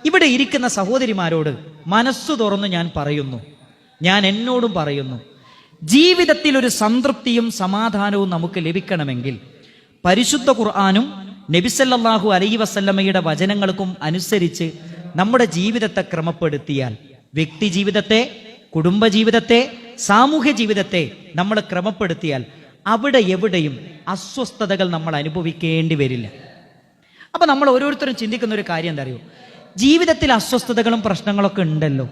ഇവിടെ ഇരിക്കുന്ന സഹോദരിമാരോട് മനസ്സു തുറന്ന് ഞാൻ പറയുന്നു, ഞാൻ എന്നോടും പറയുന്നു, ജീവിതത്തിൽ ഒരു സംതൃപ്തിയും സമാധാനവും നമുക്ക് ലഭിക്കണമെങ്കിൽ പരിശുദ്ധ ഖുർആനും നബി സല്ലല്ലാഹു അലൈഹി വസല്ലമയുടെ വചനങ്ങൾക്കും അനുസരിച്ച് നമ്മുടെ ജീവിതത്തെ ക്രമപ്പെടുത്തിയാൽ, വ്യക്തി ജീവിതത്തെ, കുടുംബജീവിതത്തെ, സാമൂഹ്യ ജീവിതത്തെ നമ്മൾ ക്രമപ്പെടുത്തിയാൽ അവിടെ എവിടെയും അസ്വസ്ഥതകൾ നമ്മൾ അനുഭവിക്കേണ്ടി വരില്ല. അപ്പൊ നമ്മൾ ഓരോരുത്തരും ചിന്തിക്കുന്ന ഒരു കാര്യം എന്താ അറിയോ? ജീവിതത്തിൽ അസ്വസ്ഥതകളും പ്രശ്നങ്ങളൊക്കെ ഉണ്ടല്ലോ,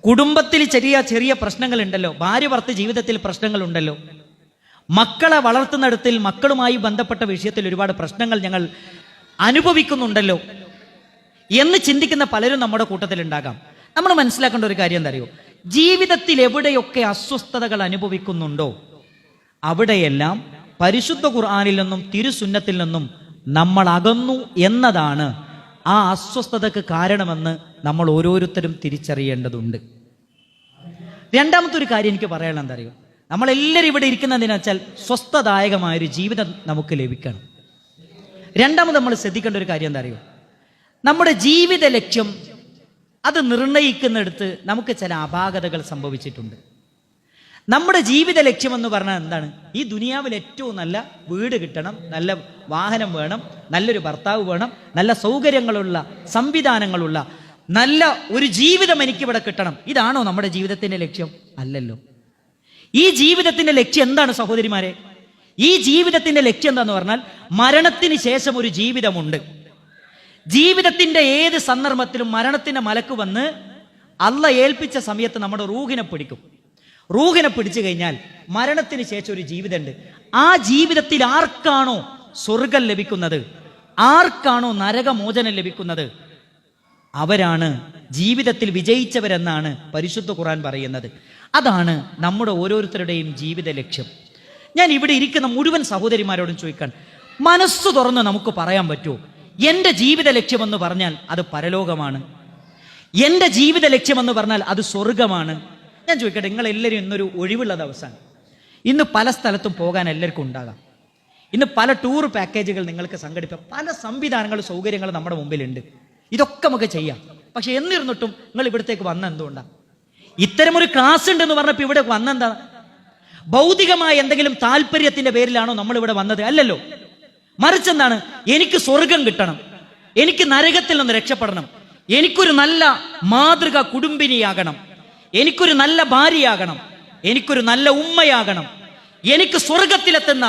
കുടുംബത്തിൽ ചെറിയ ചെറിയ പ്രശ്നങ്ങൾ ഉണ്ടല്ലോ, ഭാര്യ ഭർത്തൃ ജീവിതത്തിൽ പ്രശ്നങ്ങൾ ഉണ്ടല്ലോ, മക്കളെ വളർത്തുന്നിടത്തിൽ മക്കളുമായി ബന്ധപ്പെട്ട വിഷയത്തിൽ ഒരുപാട് പ്രശ്നങ്ങൾ ഞങ്ങൾ അനുഭവിക്കുന്നുണ്ടല്ലോ എന്ന് ചിന്തിക്കുന്ന പലരും നമ്മുടെ കൂട്ടത്തിൽ ഉണ്ടാകാം. നമ്മൾ മനസ്സിലാക്കേണ്ട ഒരു കാര്യം എന്താ അറിയോ? ജീവിതത്തിൽ എവിടെയൊക്കെ അസ്വസ്ഥതകൾ അനുഭവിക്കുന്നുണ്ടോ അവിടെയെല്ലാം പരിശുദ്ധ ഖുർആനിൽ നിന്നും തിരുസുന്നത്തിൽ നിന്നും നമ്മൾ അകന്നു എന്നതാണ് ആ അസ്വസ്ഥതക്ക് കാരണമെന്ന് നമ്മൾ ഓരോരുത്തരും തിരിച്ചറിയേണ്ടതുണ്ട്. രണ്ടാമത്തെ ഒരു കാര്യം എനിക്ക് പറയാനുള്ള എന്താ അറിയോ? നമ്മളെല്ലാവരും ഇവിടെ ഇരിക്കുന്നതെന്ന് വെച്ചാൽ സ്വസ്ഥദായകമായൊരു ജീവിതം നമുക്ക് ലഭിക്കണം. രണ്ടാമത് നമ്മൾ ശ്രദ്ധിക്കേണ്ട ഒരു കാര്യം എന്താ അറിയോ? നമ്മുടെ ജീവിത ലക്ഷ്യം അത് നിർണയിക്കുന്നിടത്ത് നമുക്ക് ചില അപാകതകൾ സംഭവിച്ചിട്ടുണ്ട്. നമ്മുടെ ജീവിത ലക്ഷ്യമെന്ന് പറഞ്ഞാൽ എന്താണ്? ഈ ദുനിയാവിൽ ഏറ്റവും നല്ല വീട് കിട്ടണം, നല്ല വാഹനം വേണം, നല്ലൊരു ഭർത്താവ് വേണം, നല്ല സൗകര്യങ്ങളുള്ള സംവിധാനങ്ങളുള്ള നല്ല ഒരു ജീവിതം എനിക്കിവിടെ കിട്ടണം. ഇതാണോ നമ്മുടെ ജീവിതത്തിന്റെ ലക്ഷ്യം? അല്ലല്ലോ. ഈ ജീവിതത്തിന്റെ ലക്ഷ്യം എന്താണ് സഹോദരിമാരെ? ഈ ജീവിതത്തിന്റെ ലക്ഷ്യം എന്താന്ന് പറഞ്ഞാൽ മരണത്തിന് ശേഷം ഒരു ജീവിതമുണ്ട്. ജീവിതത്തിന്റെ ഏത് സന്ദർഭത്തിലും മരണത്തിന്റെ മലക്ക് വന്ന് അള്ള ഏൽപ്പിച്ച സമയത്ത് നമ്മുടെ റൂഹിനെ പിടിക്കും. റൂഹിനെ പിടിച്ചു കഴിഞ്ഞാൽ മരണത്തിന് ശേഷം ഒരു ജീവിതമുണ്ട്. ആ ജീവിതത്തിൽ ആർക്കാണോ സ്വർഗം ലഭിക്കുന്നത്, ആർക്കാണോ നരകമോചനം ലഭിക്കുന്നത്, അവരാണ് ജീവിതത്തിൽ വിജയിച്ചവരെന്നാണ് പരിശുദ്ധ ഖുർആൻ പറയുന്നത്. അതാണ് നമ്മുടെ ഓരോരുത്തരുടെയും ജീവിത ലക്ഷ്യം. ഞാൻ ഇവിടെ ഇരിക്കുന്ന മുഴുവൻ സഹോദരിമാരോടും ചോദിക്കാൻ, മനസ്സു തുറന്ന് നമുക്ക് പറയാൻ പറ്റുമോ? എൻ്റെ ജീവിത ലക്ഷ്യമെന്ന് പറഞ്ഞാൽ അത് പരലോകമാണ്, എൻ്റെ ജീവിത ലക്ഷ്യമെന്ന് പറഞ്ഞാൽ അത് സ്വർഗമാണ്. ഞാൻ ചോദിക്കട്ടെ, നിങ്ങൾ എല്ലാവരും ഇന്നൊരു ഒഴിവുള്ള ദിവസമാണ്. ഇന്ന് പല സ്ഥലത്തും പോകാൻ എല്ലാവർക്കും ഉണ്ടാകാം. ഇന്ന് പല ടൂർ പാക്കേജുകൾ നിങ്ങൾക്ക് സംഘടിപ്പിക്കാം, പല സംവിധാനങ്ങളും സൗകര്യങ്ങളും നമ്മുടെ മുമ്പിലുണ്ട്. ഇതൊക്കെ നമുക്ക് ചെയ്യാം. പക്ഷെ എന്നിരുന്നിട്ടും നിങ്ങൾ ഇവിടത്തേക്ക് വന്ന എന്തുകൊണ്ടാണ്? ഇത്തരമൊരു ക്ലാസ് ഉണ്ടെന്ന് പറഞ്ഞപ്പോൾ ഇവിടെ വന്നെന്താ? ഭൗതികമായ എന്തെങ്കിലും താല്പര്യത്തിന്റെ പേരിലാണോ നമ്മൾ ഇവിടെ വന്നത്? അല്ലല്ലോ. മറിച്ചെന്താണ്? എനിക്ക് സ്വർഗം കിട്ടണം, എനിക്ക് നരകത്തിൽ നിന്ന് രക്ഷപ്പെടണം, എനിക്കൊരു നല്ല മാതൃക കുടുംബിനിയാകണം, എനിക്കൊരു നല്ല ഭാര്യയാകണം, എനിക്കൊരു നല്ല ഉമ്മയാകണം, എനിക്ക് സ്വർഗത്തിലെത്തുന്ന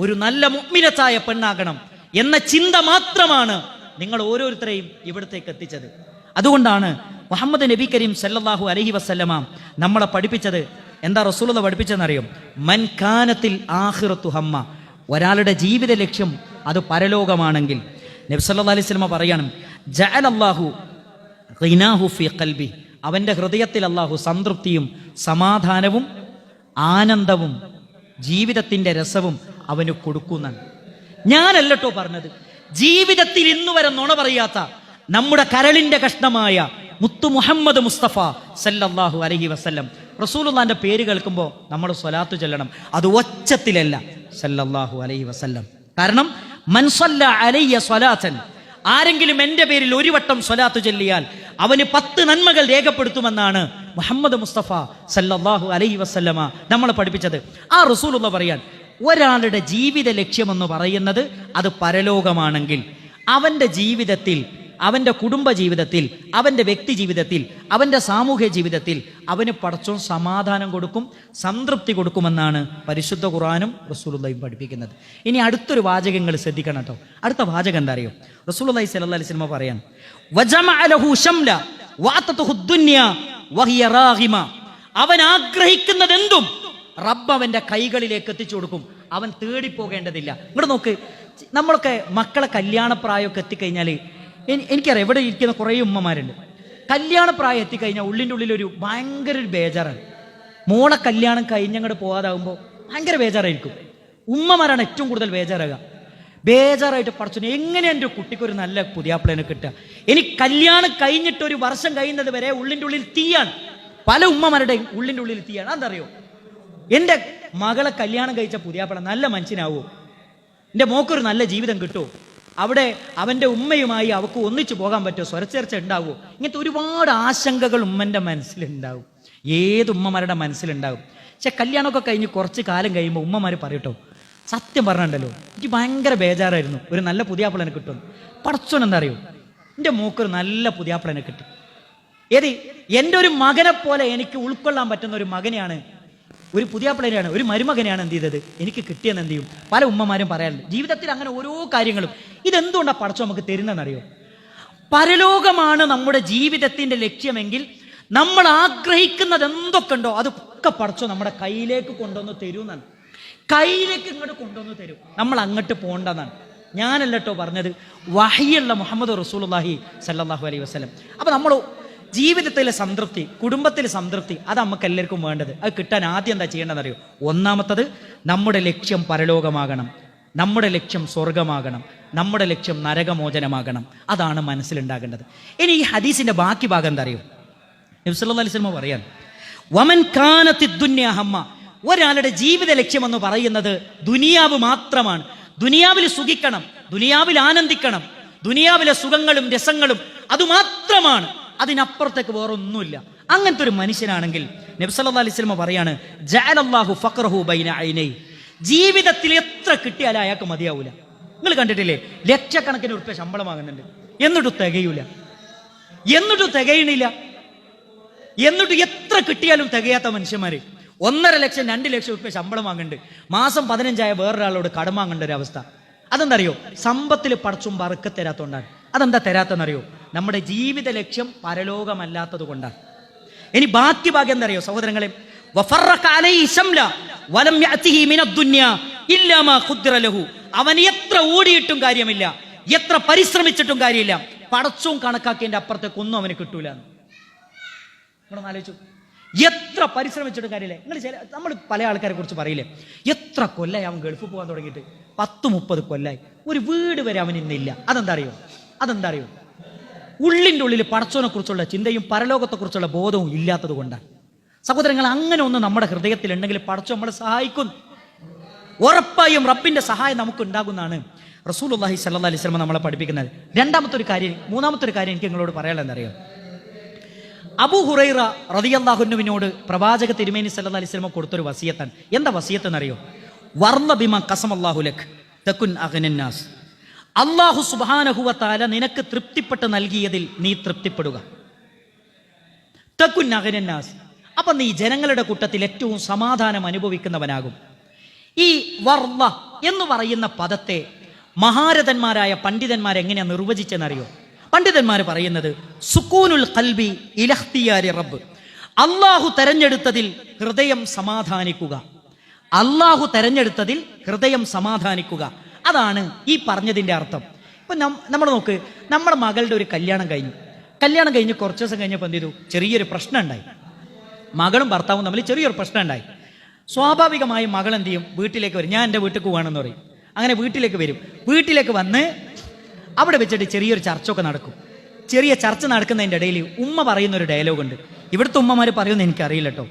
ഒരു നല്ല മുഅ്മിനത്തായ പെണ്ണാകണം എന്ന ചിന്ത മാത്രമാണ് നിങ്ങൾ ഓരോരുത്തരെയും ഇവിടത്തേക്ക് എത്തിച്ചത്. അതുകൊണ്ടാണ് മുഹമ്മദ് നബി കരീം സല്ലല്ലാഹു അലൈഹി വസല്ലമ നമ്മളെ പഠിപ്പിച്ചത്. എന്താ റസൂലുള്ളാഹി പഠിപ്പിച്ചെന്നറിയോ? മൻ കാനത്തിൽ ആഖിറത്തു ഹമ്മ, ഒരാളുടെ ജീവിത ലക്ഷ്യം അത് പരലോകമാണെങ്കിൽ നബി സല്ലല്ലാഹു അലൈഹി വസല്ലമ പറയാണ്, ജഅലല്ലാഹു ഖിനാഹു ഫീ ഖൽബി, അവന്റെ ഹൃദയത്തിൽ അല്ലാഹു സംതൃപ്തിയും സമാധാനവും ആനന്ദവും ജീവിതത്തിന്റെ രസവും അവന് കൊടുക്കുന്നതാണ്. ഞാനല്ലട്ടോ പറഞ്ഞത്, ജീവിതത്തിൽ ഇന്നു വരെ നുണ പറയാത്ത നമ്മുടെ കരളിന്റെ കഷ്ണമായ മുത്തു മുഹമ്മദ് മുസ്തഫ സല്ലല്ലാഹു അലൈഹി വസല്ലം റസൂലുള്ളാഹിന്റെ പേര് കേൾക്കുമ്പോൾ നമ്മൾ സ്വലാത്ത് ചൊല്ലണം. അത് ഒച്ചത്തിലല്ല, സല്ലല്ലാഹു അലൈഹി വസല്ലം. കാരണം മൻ സല്ല അലയ്യ സ്വലാത്തൻ, ആരെങ്കിലും എൻ്റെ പേരിൽ ഒരു വട്ടം സ്വലാത്ത് ചൊല്ലിയാൽ അവന് 10 നന്മകൾ രേഖപ്പെടുത്തുമെന്നാണ് മുഹമ്മദ് മുസ്തഫ സല്ലല്ലാഹു അലൈഹി വസല്ലമ നമ്മളെ പഠിപ്പിച്ചത്. ആ റസൂലുള്ള പറയാൻ, ഒരാളുടെ ജീവിത ലക്ഷ്യമെന്ന് പറയുന്നത് അത് പരലോകമാണെങ്കിൽ അവൻ്റെ ജീവിതത്തിൽ, അവൻ്റെ കുടുംബ ജീവിതത്തിൽ, അവൻ്റെ വ്യക്തി ജീവിതത്തിൽ, അവൻ്റെ സാമൂഹ്യ ജീവിതത്തിൽ അവന് പടച്ചോൻ സമാധാനം കൊടുക്കും, സംതൃപ്തി കൊടുക്കുമെന്നാണ് പരിശുദ്ധ ഖുർആനും റസൂലുള്ളാഹിയും പഠിപ്പിക്കുന്നത്. ഇനി അടുത്തൊരു വാചകങ്ങൾ ശ്രദ്ധിക്കണം കേട്ടോ. അടുത്ത വാചകം എന്താ അറിയോ? റസൂലുള്ളാഹി സ്വല്ലല്ലാഹു അലൈഹി വസല്ലം പറയാൻ, വജമഅ ലഹു ശംല വഅതതുഹു ദുനിയ വഹിയ റാഗിമ, അവൻ ആഗ്രഹിക്കുന്നതെന്തും റബ്ബ് അവന്റെ കൈകളിലേക്ക് എത്തിച്ചു കൊടുക്കും, അവൻ തേടിപ്പോകേണ്ടതില്ല. ഇങ്ങോട്ട് നോക്ക്, നമ്മളൊക്കെ മക്കളെ കല്യാണപ്രായമൊക്കെ എത്തിക്കഴിഞ്ഞാൽ, എനിക്കറിയാം ഇവിടെ ഇരിക്കുന്ന കുറേ ഉമ്മമാരുണ്ട്, കല്യാണപ്രായം എത്തിക്കഴിഞ്ഞാൽ ഉള്ളിൻ്റെ ഉള്ളിൽ ഒരു ഭയങ്കര ഒരു ബേജാറാണ്. മോളെ കല്യാണം കഴിഞ്ഞങ്ങോട്ട് പോകാതാകുമ്പോൾ ഭയങ്കര ബേജാറായിരിക്കും. ഉമ്മമാരാണ് ഏറ്റവും കൂടുതൽ ബേജാറാകുക. ബേജാറായിട്ട് പഠിച്ചു, എങ്ങനെ എൻ്റെ കുട്ടിക്കൊരു നല്ല പുതിയാപ്പിളേനെ കിട്ടുക? എനിക്ക് കല്യാണം കഴിഞ്ഞിട്ട് ഒരു വർഷം കഴിയുന്നത് വരെ ഉള്ളിൻ്റെ ഉള്ളിൽ തീയാണ്. പല ഉമ്മമാരുടെയും ഉള്ളിൻ്റെ ഉള്ളിൽ തീയാണ്. അതറിയോ? എൻ്റെ മകളെ കല്യാണം കഴിച്ച പുതിയാപ്പിള നല്ല മനുഷ്യനാവോ? എൻ്റെ മോക്കൊരു നല്ല ജീവിതം കിട്ടുമോ? അവിടെ അവൻ്റെ ഉമ്മയുമായി അവൾക്ക് ഒന്നിച്ചു പോകാൻ പറ്റുമോ, സ്വരച്ചേർച്ച ഉണ്ടാവുമോ, ഇങ്ങനത്തെ ഒരുപാട് ആശങ്കകൾ ഉമ്മൻ്റെ മനസ്സിലുണ്ടാവും. ഏത് ഉമ്മമാരുടെ മനസ്സിലുണ്ടാവും. പക്ഷെ കല്യാണമൊക്കെ കഴിഞ്ഞ് കുറച്ച് കാലം കഴിയുമ്പോൾ ഉമ്മമാർ പറയട്ടോ, സത്യം പറഞ്ഞിട്ടുണ്ടല്ലോ എനിക്ക് ഭയങ്കര ബേജാറായിരുന്നു, ഒരു നല്ല പുതിയാപ്പിളനെ കിട്ടുമെന്ന്. പടച്ചോൻ എന്താ അറിയോ, എൻ്റെ മോക്കൊരു നല്ല പുതിയാപ്പിളനെ കിട്ടും. ഏത് എൻ്റെ ഒരു മകനെ പോലെ എനിക്ക് ഉൾക്കൊള്ളാൻ പറ്റുന്ന ഒരു മകനെയാണ്, ഒരു പുതിയാപ്പിളനെയാണ്, ഒരു മരുമകനെയാണ് എന്ത് ചെയ്തത് എനിക്ക് കിട്ടിയെന്ന് എന്ത് ചെയ്യും പല ഉമ്മമാരും പറയാറുണ്ട്. ജീവിതത്തിൽ അങ്ങനെ ഓരോ കാര്യങ്ങളും ഇതെന്തുകൊണ്ടാണ് പടച്ചോ നമുക്ക് തരുന്നതെന്നറിയോ? പരലോകമാണ് നമ്മുടെ ജീവിതത്തിന്റെ ലക്ഷ്യമെങ്കിൽ നമ്മൾ ആഗ്രഹിക്കുന്നത് എന്തൊക്കെ ഉണ്ടോ അതൊക്കെ പടച്ചോ നമ്മുടെ കയ്യിലേക്ക് കൊണ്ടുവന്ന് തരുമെന്നാണ്. കയ്യിലേക്ക് ഇങ്ങോട്ട് കൊണ്ടുവന്ന് തരും, നമ്മൾ അങ്ങോട്ട് പോകണ്ടെന്നാണ്. ഞാനല്ലോ പറഞ്ഞത്, വഹിയുള്ള മുഹമ്മദ് റസൂലുള്ളാഹി സല്ലല്ലാഹു അലൈഹി വസല്ലം. അപ്പൊ നമ്മൾ ജീവിതത്തിലെ സംതൃപ്തി, കുടുംബത്തിലെ സംതൃപ്തി, അത് നമുക്ക് എല്ലാവർക്കും വേണ്ടത്. അത് കിട്ടാൻ ആദ്യം എന്താ ചെയ്യേണ്ടതെന്നറിയോ? ഒന്നാമത്തത് നമ്മുടെ ലക്ഷ്യം പരലോകമാകണം, നമ്മുടെ ലക്ഷ്യം സ്വർഗമാകണം, നമ്മുടെ ലക്ഷ്യം നരകമോചനമാകണം. അതാണ് മനസ്സിലുണ്ടാകേണ്ടത്. ഇനി ഈ ഹദീസിന്റെ ബാക്കി ഭാഗം എന്താ അറിയോ? നബി സല്ലല്ലാഹു അലൈഹി വസല്ലം പറയാൻ, വമൻ കാനത്തിദ് ദുനിയ ഹമ്മ, ഒരാളുടെ ജീവിത ലക്ഷ്യം എന്ന് പറയുന്നത് ദുനിയാവ് മാത്രമാണ്. ദുനിയാവിൽ സുഖിക്കണം, ദുനിയാവിൽ ആനന്ദിക്കണം, ദുനിയാവിലെ സുഖങ്ങളും രസങ്ങളും അതുമാത്രമാണ്, അതിനപ്പുറത്തേക്ക് വേറൊന്നുമില്ല. അങ്ങനത്തെ ഒരു മനുഷ്യനാണെങ്കിൽ നബി സല്ലല്ലാഹു അലൈഹി വസല്ലം പറയാണ്, ജഅലല്ലാഹു ഫഖറഹു ബൈന ഐനൈ, ജീവിതത്തിൽ എത്ര കിട്ടിയാലും അയാൾക്ക് മതിയാവൂല. നിങ്ങൾ കണ്ടിട്ടില്ലേ, ലക്ഷക്കണക്കിന് ഉറുപ്പ്യ ശമ്പളം വാങ്ങുന്നുണ്ട്, എന്നിട്ടും തികയൂല, എന്നിട്ടും തികയണില്ല, എന്നിട്ട് എത്ര കിട്ടിയാലും തികയാത്ത മനുഷ്യന്മാര് 1.5 ലക്ഷം 2 ലക്ഷം ഉറുപ്പ്യ ശമ്പളം വാങ്ങുന്നുണ്ട്, മാസം 15 വേറൊരാളോട് കടം വാങ്ങേണ്ട ഒരു അവസ്ഥ. അതെന്താ അറിയോ? സമ്പത്തിൽ പടച്ചും ബർക്കത്ത് തരാത്തോണ്ടാണ്. അതെന്താ തരാത്തെന്നറിയോ? നമ്മുടെ ജീവിത ലക്ഷ്യം പരലോകമല്ലാത്തത് കൊണ്ടാണ്. ഇനി ബാക്കി ഭാഗ്യം എന്താ അറിയോ സഹോദരങ്ങളെ? അവൻ എത്ര ഓടിയിട്ടും കാര്യമില്ല, എത്ര പരിശ്രമിച്ചിട്ടും കാര്യമില്ല, പടച്ചും കണക്കാക്കിയതിന്റെ അപ്പുറത്തേക്ക് ഒന്നും അവന് കിട്ടൂല. നമ്മളൊന്ന് ആലോചിച്ചു, എത്ര പരിശ്രമിച്ചിട്ടും കാര്യമില്ല. നമ്മൾ പല ആൾക്കാരെ കുറിച്ച് പറയില്ലേ, എത്ര കൊല്ലായി അവൻ ഗൾഫിൽ പോകാൻ തുടങ്ങിയിട്ട്, 10-30 കൊല്ലായി, ഒരു വീട് വരെ അവൻ ഇന്നില്ല. അതെന്താ അറിയോ? ഉള്ളിൻ്റെ ഉള്ളിൽ പടച്ചോനെ കുറിച്ചുള്ള ചിന്തയും പരലോകത്തെ കുറിച്ചുള്ള ബോധവും ഇല്ലാത്തത് കൊണ്ടാണ്. സഹോദരങ്ങൾ, അങ്ങനെ ഒന്ന് നമ്മുടെ ഹൃദയത്തിൽ ഉണ്ടെങ്കിൽ പടച്ചോ നമ്മളെ സഹായിക്കും. ഉറപ്പായും റബ്ബിന്റെ സഹായം നമുക്ക് ഉണ്ടാകുന്നതാണ് റസൂലുള്ളാഹി സ്വല്ലല്ലാഹു അലൈഹി വസല്ലം നമ്മളെ പഠിപ്പിക്കുന്നത്. മൂന്നാമത്തെ ഒരു കാര്യം എനിക്ക് നിങ്ങളോട് പറയാനുള്ളത് എന്താ അറിയോ? അബൂ ഹുറൈറ റളിയല്ലാഹു അൻഹുവിനോട് പ്രവാചക തിരുമേനി സല്ലല്ലാഹു അലൈഹി വസല്ലം കൊടുത്തൊരു വസിയത്താണ്. എന്താ വസിയത്ത് എന്നറിയോ? വർള ബിമാ ഖസമല്ലാഹു ലക് തകുൻ അഗ്നന്നാസ്. അല്ലാഹു സുബ്ഹാനഹു വ തആല നിനക്ക് തൃപ്തിപ്പെട്ട് നൽകിയതിൽ നീ തൃപ്തിപ്പെടുക. തകുൻ അഗ്നന്നാസ്, അപ്പൊ നീ ജനങ്ങളുടെ കൂട്ടത്തിൽ ഏറ്റവും സമാധാനം അനുഭവിക്കുന്നവനാകും. ഈ വർള എന്ന് പറയുന്ന പദത്തെ മഹാരഥന്മാരായ പണ്ഡിതന്മാർ എങ്ങനെയാ നിർവചിച്ചെന്നറിയോ? പണ്ഡിതന്മാർ പറയുന്നത് സുക്കൂനുൽ ഖൽബി ഇലഖ്തിയാരി റബ്ബ്, അള്ളാഹു തെരഞ്ഞെടുത്തതിൽ ഹൃദയം സമാധാനിക്കുക. അള്ളാഹു തെരഞ്ഞെടുത്തതിൽ ഹൃദയം സമാധാനിക്കുക, അതാണ് ഈ പറഞ്ഞതിൻ്റെ അർത്ഥം. ഇപ്പം നമ്മൾ നോക്ക്, നമ്മുടെ മകളുടെ ഒരു കല്യാണം കഴിഞ്ഞ് കുറച്ച് ദിവസം കഴിഞ്ഞപ്പോൾ എന്ത് ചെയ്തു? ചെറിയൊരു പ്രശ്നം ഉണ്ടായി. മകളും ഭർത്താവും തമ്മിൽ ചെറിയൊരു പ്രശ്നം ഉണ്ടായി. സ്വാഭാവികമായും മകൾ എന്ത് ചെയ്യും? വീട്ടിലേക്ക് വരും. ഞാൻ എൻ്റെ വീട്ടിലേക്ക് പോകണമെന്ന് പറയും. അങ്ങനെ വീട്ടിലേക്ക് വരും. വീട്ടിലേക്ക് വന്ന് അവിടെ വെച്ചിട്ട് ചെറിയൊരു ചർച്ചയൊക്കെ നടക്കും. ചെറിയ ചർച്ച നടക്കുന്നതിൻ്റെ ഇടയിൽ ഉമ്മ പറയുന്ന ഒരു ഡയലോഗുണ്ട്. ഇവിടുത്തെ ഉമ്മമാർ പറയുമെന്ന് എനിക്കറിയില്ല കേട്ടോ.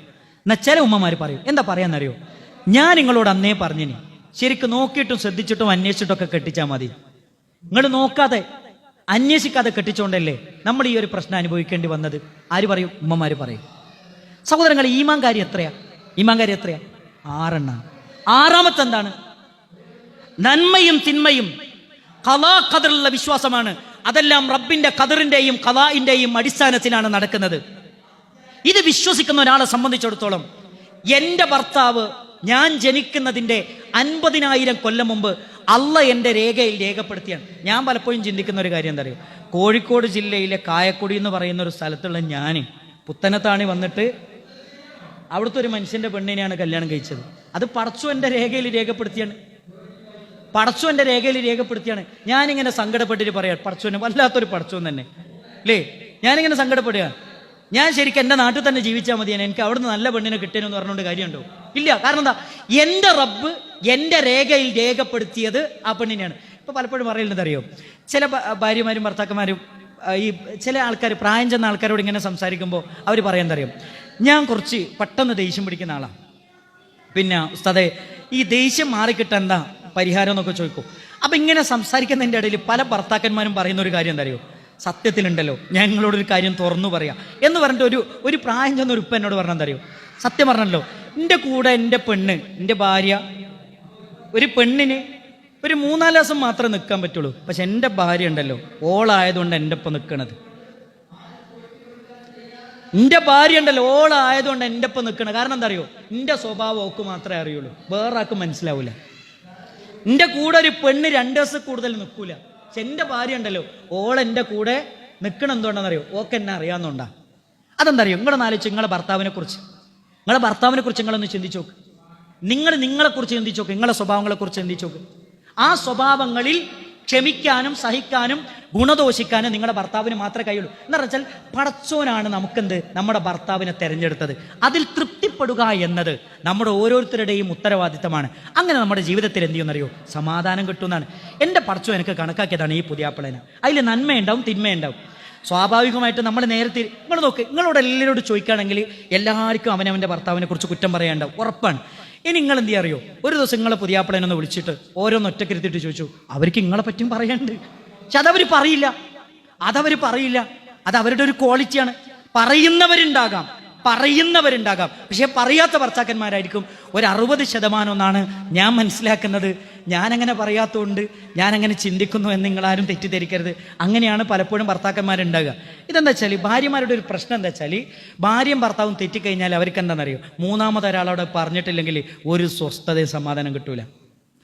എന്നാൽ ചില ഉമ്മമാർ പറയും. എന്താ പറയാന്നറിയോ? ഞാൻ നിങ്ങളോട് അന്നേ പറഞ്ഞിനി, ശരിക്കും നോക്കിയിട്ടും ശ്രദ്ധിച്ചിട്ടും അന്വേഷിച്ചിട്ടൊക്കെ കെട്ടിച്ചാൽ മതി. നിങ്ങൾ നോക്കാതെ അന്വേഷിക്കാതെ കെട്ടിച്ചോണ്ടല്ലേ നമ്മൾ ഈ ഒരു പ്രശ്നം അനുഭവിക്കേണ്ടി വന്നത്. ആര് പറയും? ഉമ്മമാർ പറയും. സഹോദരങ്ങൾ, ഈമാൻ കാര്യം എത്രയാ? 6 ആറാമത്തെ എന്താണ്? നന്മയും തിന്മയും ഖളാ ഖദറിലുള്ള വിശ്വാസമാണ്. അതെല്ലാം റബ്ബിന്റെ ഖദറിന്റെയും ഖളാഇന്റെയും അടിസ്ഥാനത്തിലാണ് നടക്കുന്നത്. ഇത് വിശ്വസിക്കുന്ന ഒരാളെ സംബന്ധിച്ചിടത്തോളം, എൻ്റെ ഭർത്താവ് ഞാൻ ജനിക്കുന്നതിൻ്റെ 50,000 കൊല്ലം മുമ്പ് അള്ള എൻ്റെ രേഖയിൽ രേഖപ്പെടുത്തിയാണ്. ഞാൻ പലപ്പോഴും ചിന്തിക്കുന്ന ഒരു കാര്യം എന്താ അറിയോ? കോഴിക്കോട് ജില്ലയിലെ കായക്കൊടി എന്ന് പറയുന്ന ഒരു സ്ഥലത്തുള്ള ഞാൻ പുത്തനത്താണി വന്നിട്ട് അവിടുത്തെ ഒരു മനുഷ്യൻ്റെ പെണ്ണിനെയാണ് കല്യാണം കഴിച്ചത്. അത് പടച്ചു എൻ്റെ രേഖയിൽ രേഖപ്പെടുത്തിയാണ്. ഞാനിങ്ങനെ സങ്കടപ്പെട്ടിട്ട് പറയാം, പടച്ചോനെ വല്ലാത്തൊരു പടച്ചോൻ തന്നെ അല്ലേ. ഞാനിങ്ങനെ സങ്കടപ്പെടുക, ഞാൻ ശരിക്കും എൻ്റെ നാട്ടിൽ തന്നെ ജീവിച്ചാൽ മതിയാണ്, എനിക്ക് അവിടുന്ന് നല്ല പെണ്ണിനെ കിട്ടിയെന്ന് പറഞ്ഞുകൊണ്ട് കാര്യമുണ്ടോ? ഇല്ല. കാരണം എന്താ? എൻ്റെ റബ്ബ് എൻ്റെ രേഖയിൽ രേഖപ്പെടുത്തിയത് ആ പെണ്ണിനെയാണ്. ഇപ്പൊ പലപ്പോഴും പറയുന്നത് അറിയോ? ചില ഭാര്യമാരും ഭർത്താക്കന്മാരും ഈ ചില ആൾക്കാർ, പ്രായം ചെന്ന ആൾക്കാരോട് ഇങ്ങനെ സംസാരിക്കുമ്പോൾ അവർ പറയാൻ അറിയും, ഞാൻ കുറച്ച് പെട്ടെന്ന് ദേഷ്യം പിടിക്കുന്ന ആളാണ്, പിന്നെ ഉസ്താദേ ഈ ദേഷ്യം മാറിക്കിട്ടാൻ എന്താ പരിഹാരം എന്നൊക്കെ ചോദിക്കും. അപ്പം ഇങ്ങനെ സംസാരിക്കുന്നതിൻ്റെ ഇടയിൽ പല ഭർത്താക്കന്മാരും പറയുന്ന ഒരു കാര്യം എന്താ അറിയോ? സത്യത്തിലുണ്ടല്ലോ, ഞങ്ങളോടൊരു കാര്യം തുറന്നു പറയാം എന്ന് പറഞ്ഞിട്ട് ഒരു പ്രായം ചെന്ന ഒരു ഉപ്പ എന്നോട് പറഞ്ഞാൽ എന്താ അറിയോ? സത്യം പറഞ്ഞല്ലോ, എൻ്റെ കൂടെ എൻ്റെ പെണ്ണ്, എൻ്റെ ഭാര്യ, ഒരു പെണ്ണിന് ഒരു 3-4 ദിവസം മാത്രമേ നിൽക്കാൻ പറ്റുള്ളൂ. പക്ഷെ എൻ്റെ ഭാര്യ ഉണ്ടല്ലോ, ഓളായതുകൊണ്ട് എൻ്റെ ഒപ്പം നിൽക്കണത്. എൻ്റെ ഭാര്യ ഉണ്ടല്ലോ, ഓളായതുകൊണ്ട് എൻ്റെ ഒപ്പം നിൽക്കണത്. കാരണം എന്താ അറിയോ? എൻ്റെ സ്വഭാവം ഓക്ക് മാത്രമേ അറിയുള്ളൂ, വേറെ ആർക്കും മനസ്സിലാവില്ല. എൻ്റെ കൂടെ ഒരു പെണ്ണ് 2 ദിവസം കൂടുതൽ നിൽക്കൂല. പക്ഷെ എൻ്റെ ഭാര്യ ഉണ്ടല്ലോ, ഓളെൻ്റെ കൂടെ നിൽക്കണം. എന്തുകൊണ്ടാണെന്നറിയോ? ഓക്ക് എന്നെ അറിയാവുന്നതുകൊണ്ടാ. അതെന്താ അറിയോ? നിങ്ങളൊന്ന് ആലോചിച്ച് നിങ്ങളെ ഭർത്താവിനെ കുറിച്ച് നിങ്ങളൊന്ന് ചിന്തിച്ചു നോക്ക്. നിങ്ങളെക്കുറിച്ച് ചിന്തിച്ചു നോക്ക്, നിങ്ങളെ സ്വഭാവങ്ങളെക്കുറിച്ച് ചിന്തിച്ചു നോക്ക്. ആ സ്വഭാവങ്ങളിൽ ക്ഷമിക്കാനും സഹിക്കാനും ഗുണദോഷിക്കാനും നിങ്ങളുടെ ഭർത്താവിന് മാത്രമേ കഴിയുള്ളൂ. എന്ന് പറഞ്ഞാൽ പടച്ചോനാണ് നമുക്കെന്ത്, നമ്മുടെ ഭർത്താവിനെ തെരഞ്ഞെടുത്തത്. അതിൽ തൃപ്തിപ്പെടുക എന്നത് നമ്മുടെ ഓരോരുത്തരുടെയും ഉത്തരവാദിത്തമാണ്. അങ്ങനെ നമ്മുടെ ജീവിതത്തിൽ എന്ത് ചെയ്യുന്നറിയോ? സമാധാനം കിട്ടുന്നതാണ്. എൻ്റെ പടച്ചോ എനിക്ക് കണക്കാക്കിയതാണ് ഈ പുതിയാപ്പിളേനെ. അതിൽ നന്മയുണ്ടാവും തിന്മയുണ്ടാവും. സ്വാഭാവികമായിട്ട് നമ്മൾ നേരത്തെ നിങ്ങൾ നോക്ക്, നിങ്ങളോട് എല്ലാവരോടും ചോദിക്കുകയാണെങ്കിൽ എല്ലാവർക്കും അവനവൻ്റെ ഭർത്താവിനെ കുറിച്ച് കുറ്റം പറയാനുണ്ടാവും, ഉറപ്പാണ്. ഇനി നിങ്ങൾ എന്ത് അറിയോ? ഒരു ദിവസം നിങ്ങളെ പുതിയാപ്പിളേനൊന്ന് വിളിച്ചിട്ട് ഓരോന്ന് ഒറ്റക്കിരുത്തിട്ട് ചോദിച്ചു, അവർക്ക് നിങ്ങളെ പറ്റിയും പറയാനുണ്ട്. പക്ഷെ അതവർ പറയില്ല. അത് അവരുടെ ഒരു ക്വാളിറ്റിയാണ്. പറയുന്നവരുണ്ടാകാം, പക്ഷെ പറയാത്ത ഭർത്താക്കന്മാരായിരിക്കും ഒരു 60% എന്നാണ് ഞാൻ മനസ്സിലാക്കുന്നത്. ഞാനങ്ങനെ പറയാത്തതുകൊണ്ട് ഞാനങ്ങനെ ചിന്തിക്കുന്നു എന്ന് നിങ്ങളാരും തെറ്റിദ്ധരിക്കരുത്. അങ്ങനെയാണ് പലപ്പോഴും ഭർത്താക്കന്മാരുണ്ടാകുക. ഇതെന്താ വെച്ചാൽ ഭാര്യമാരുടെ ഒരു പ്രശ്നം എന്താ വെച്ചാൽ, ഭാര്യയും ഭർത്താവും തെറ്റിക്കഴിഞ്ഞാൽ അവർക്ക് എന്താണെന്നറിയോ? മൂന്നാമതൊരാളോട് പറഞ്ഞിട്ടില്ലെങ്കിൽ ഒരു സ്വസ്ഥതയും സമാധാനം കിട്ടൂല.